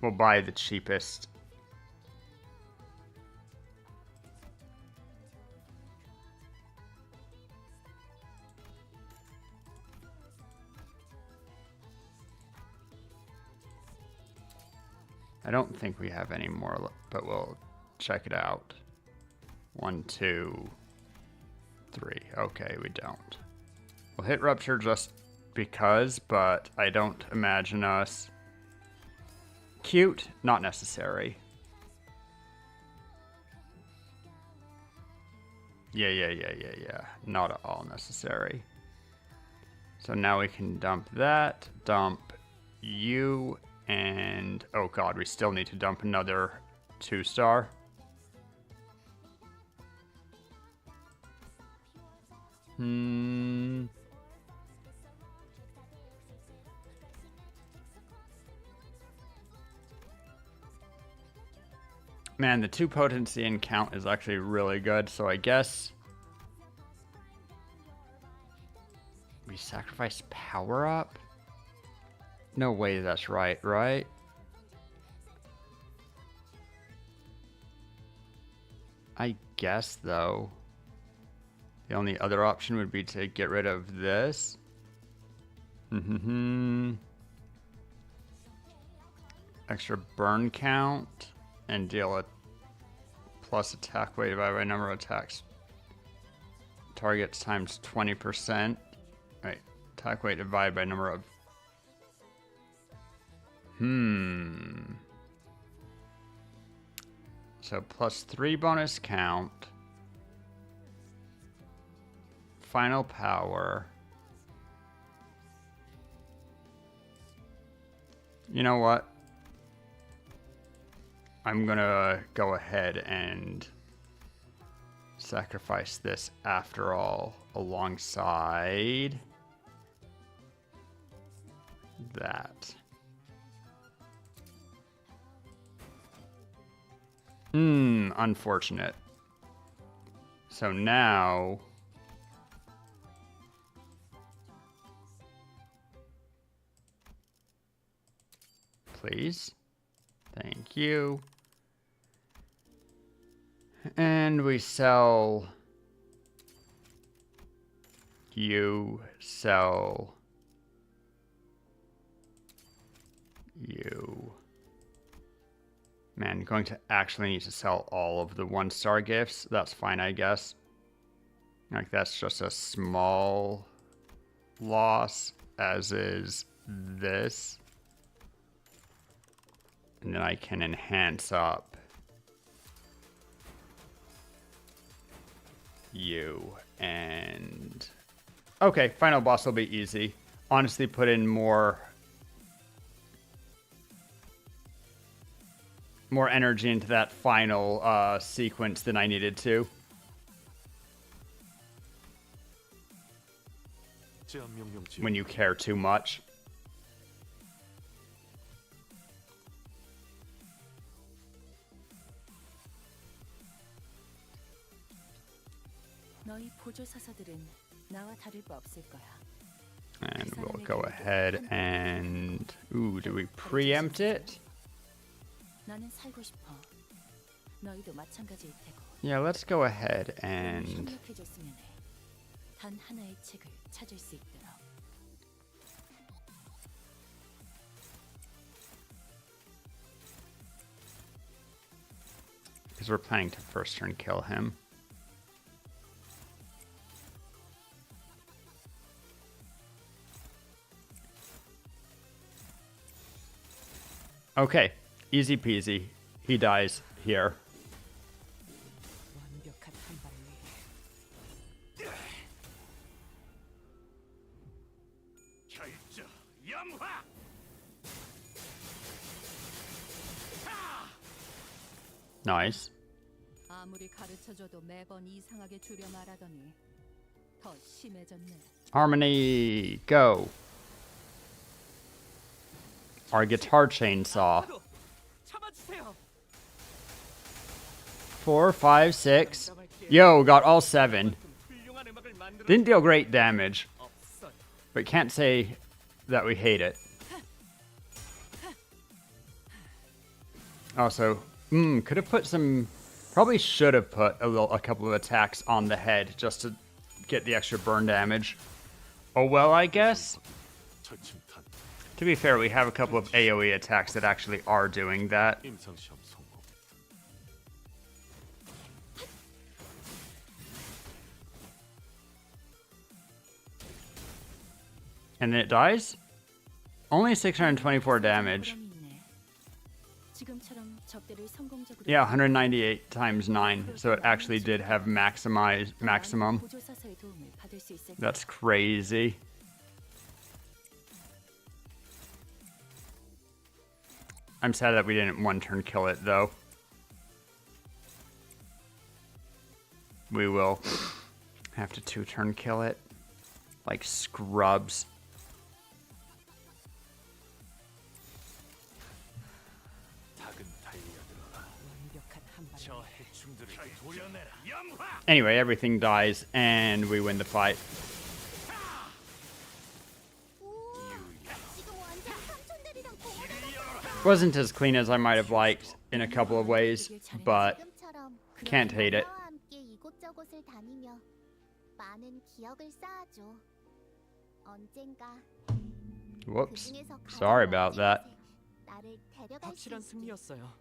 We'll buy the cheapest. I don't think we have any more, but we'll check it out. 1, 2, 3. Okay, we don't. We'll hit rupture just because, but I don't imagine us. Cute, not necessary. Yeah. Not at all necessary. So now we can dump that, dump you, and oh god, we still need to dump another 2-star. Man, the 2 potency and count is actually really good, so I guess we sacrifice power up? No way that's right, right? I guess, though. The only other option would be to get rid of this. extra burn count and deal a plus attack weight divided by number of attacks. Targets times 20%. Right. Attack weight divided by number of. So plus 3 bonus count. Final power. You know what? I'm gonna go ahead and sacrifice this after all alongside that. Unfortunate. So now please. Thank you. And we sell. You sell. You. Man, going to actually need to sell all of the 1-star gifts. That's fine, I guess. Like, that's just a small loss, as is this. And then I can enhance up you. And okay, final boss will be easy. Honestly, put in more energy into that final sequence than I needed to. When you care too much. 너희 보조 사사들은 나와 다를 바 없을 거야. And we'll go ahead and ooh, do we preempt it? 나는 살고 싶어. 너희도 마찬가지일 테고. Yeah, let's go ahead and 협력해줬으면 해. 단 하나의 책을 찾을 수 있도록. because we're planning to first turn kill him. Okay, easy peasy. He dies here. Nice. 아무리 가르쳐줘도 매번 이상하게 줄여 말하더니 더 심해졌네. Harmony, go. Our guitar chainsaw. 4, 5, 6. Yo, got all 7. Didn't deal great damage, but can't say that we hate it. Also, could have put some. Probably should have put a couple of attacks on the head just to get the extra burn damage. Oh well, I guess. To be fair, we have a couple of AoE attacks that actually are doing that. And then it dies? Only 624 damage. Yeah, 198 times 9, so it actually did have maximum. That's crazy. I'm sad that we didn't one-turn kill it, though. We will have to two-turn kill it. Like scrubs. Anyway, everything dies, and we win the fight. Wasn't as clean as I might have liked in a couple of ways, but can't hate it. Whoops. Sorry about that. 나를 데려갈 수 확실한 있게. 승리였어요.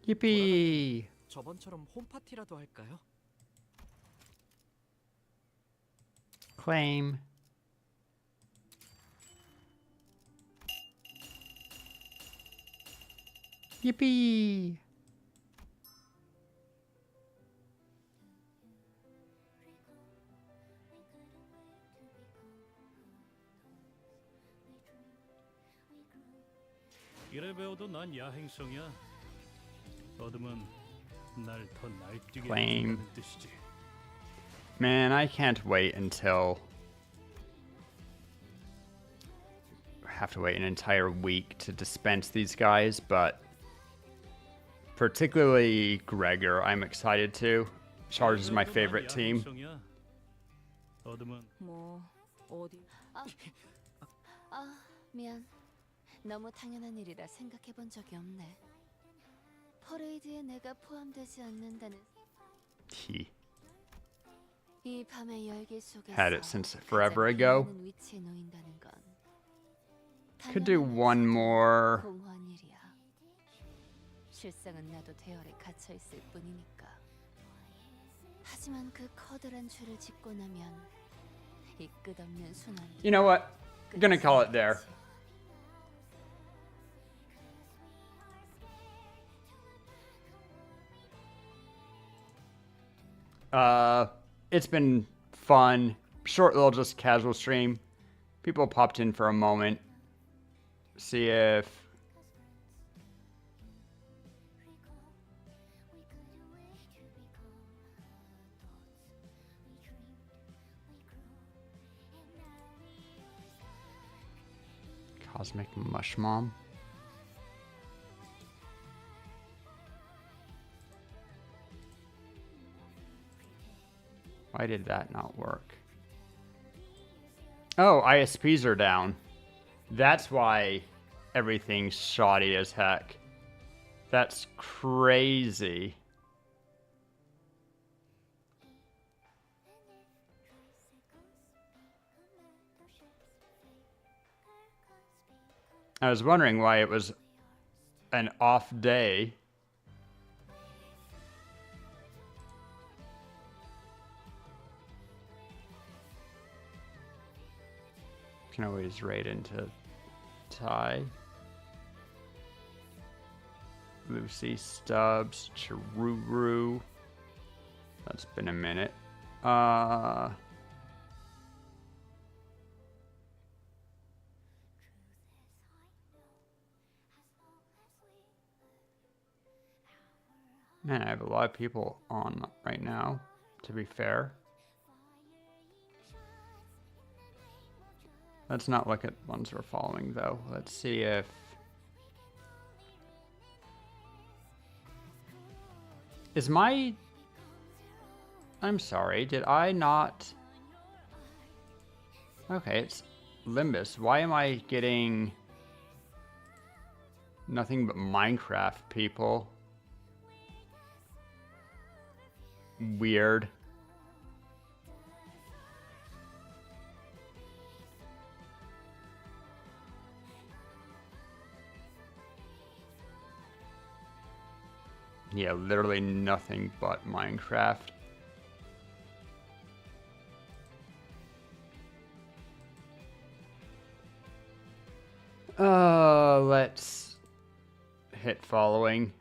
Yippee! 저번처럼 홈파티라도 할까요? Claim. Yippee! 이래 배워도 난 야행성이야. 어둠은 날 더 날뛰게 Claim. 해준다는 뜻이지. Man, I can't wait until. I have to wait an entire week to dispense these guys, but particularly Gregor, I'm excited to. Charge is my favorite team. 야행성이야. 어둠은 뭐 어디 아, 미안. 너무 당연한 일이라 생각해 본 적이 없네. 퍼레이드에 내가 포함되지 않는다는 He 이 밤의 열기 속에서 had it since forever ago. 가장 위치에 놓인다는 건 Could do one more. 공허한 일이야. 실상은 나도 대열에 갇혀 있을 뿐이니까. 하지만 그 커다란 죄를 짓고 나면 이 끝없는 순환. You know what? I'm gonna call it there. It's been fun. Short little just casual stream. People popped in for a moment. See if Cosmic Mush Mom. Why did that not work? Oh, ISPs are down. That's why everything's shoddy as heck. That's crazy. I was wondering why it was an off day. Can always raid into Ty. Lucy, Stubbs, Chiruru. That's been a minute. Man, I have a lot of people on right now, to be fair. Let's not look at ones we're following, though. Let's see if... Is my... I'm sorry, did I not... Okay, it's Limbus. Why am I getting... nothing but Minecraft people? Weird. Yeah, literally nothing but Minecraft. Let's hit following.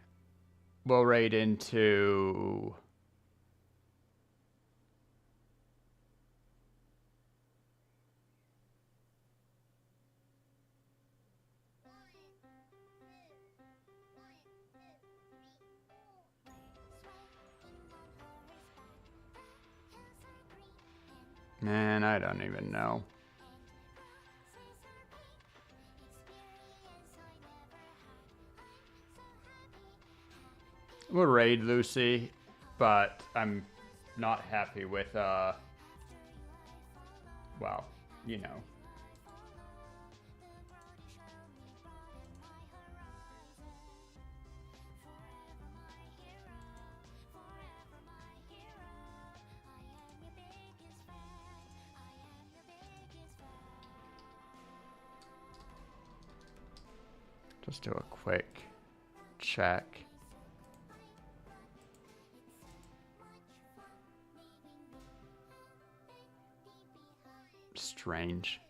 We'll raid into... Man, I don't even know. We'll raid Lucy, but I'm not happy with, well, you know. Just do a quick check. Strange.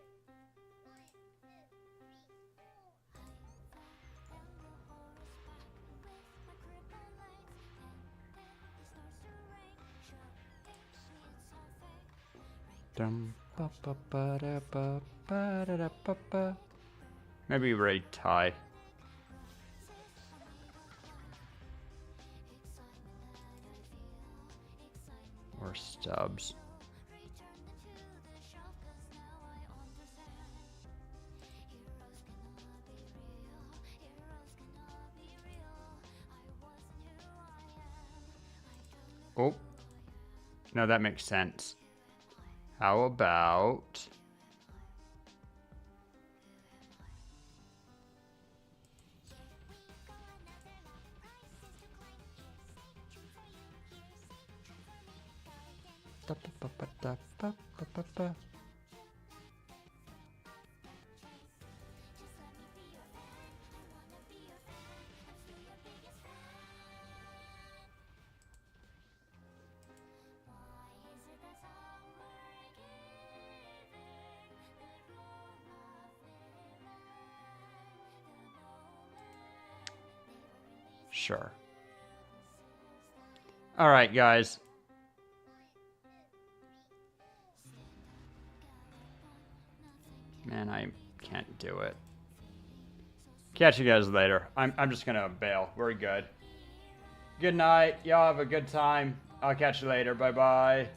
Dum, ba, ba, ba, da, ba, ba, da, da, ba, ba. Maybe raid tie. Or stubs. Oh. No, that makes sense. How about... Da, ba, ba, da, ba, ba, ba, ba. Sure. All right, guys. Man, I can't do it. Catch you guys later. I'm just gonna bail. We're good. Good night. Y'all have a good time. I'll catch you later. Bye-bye.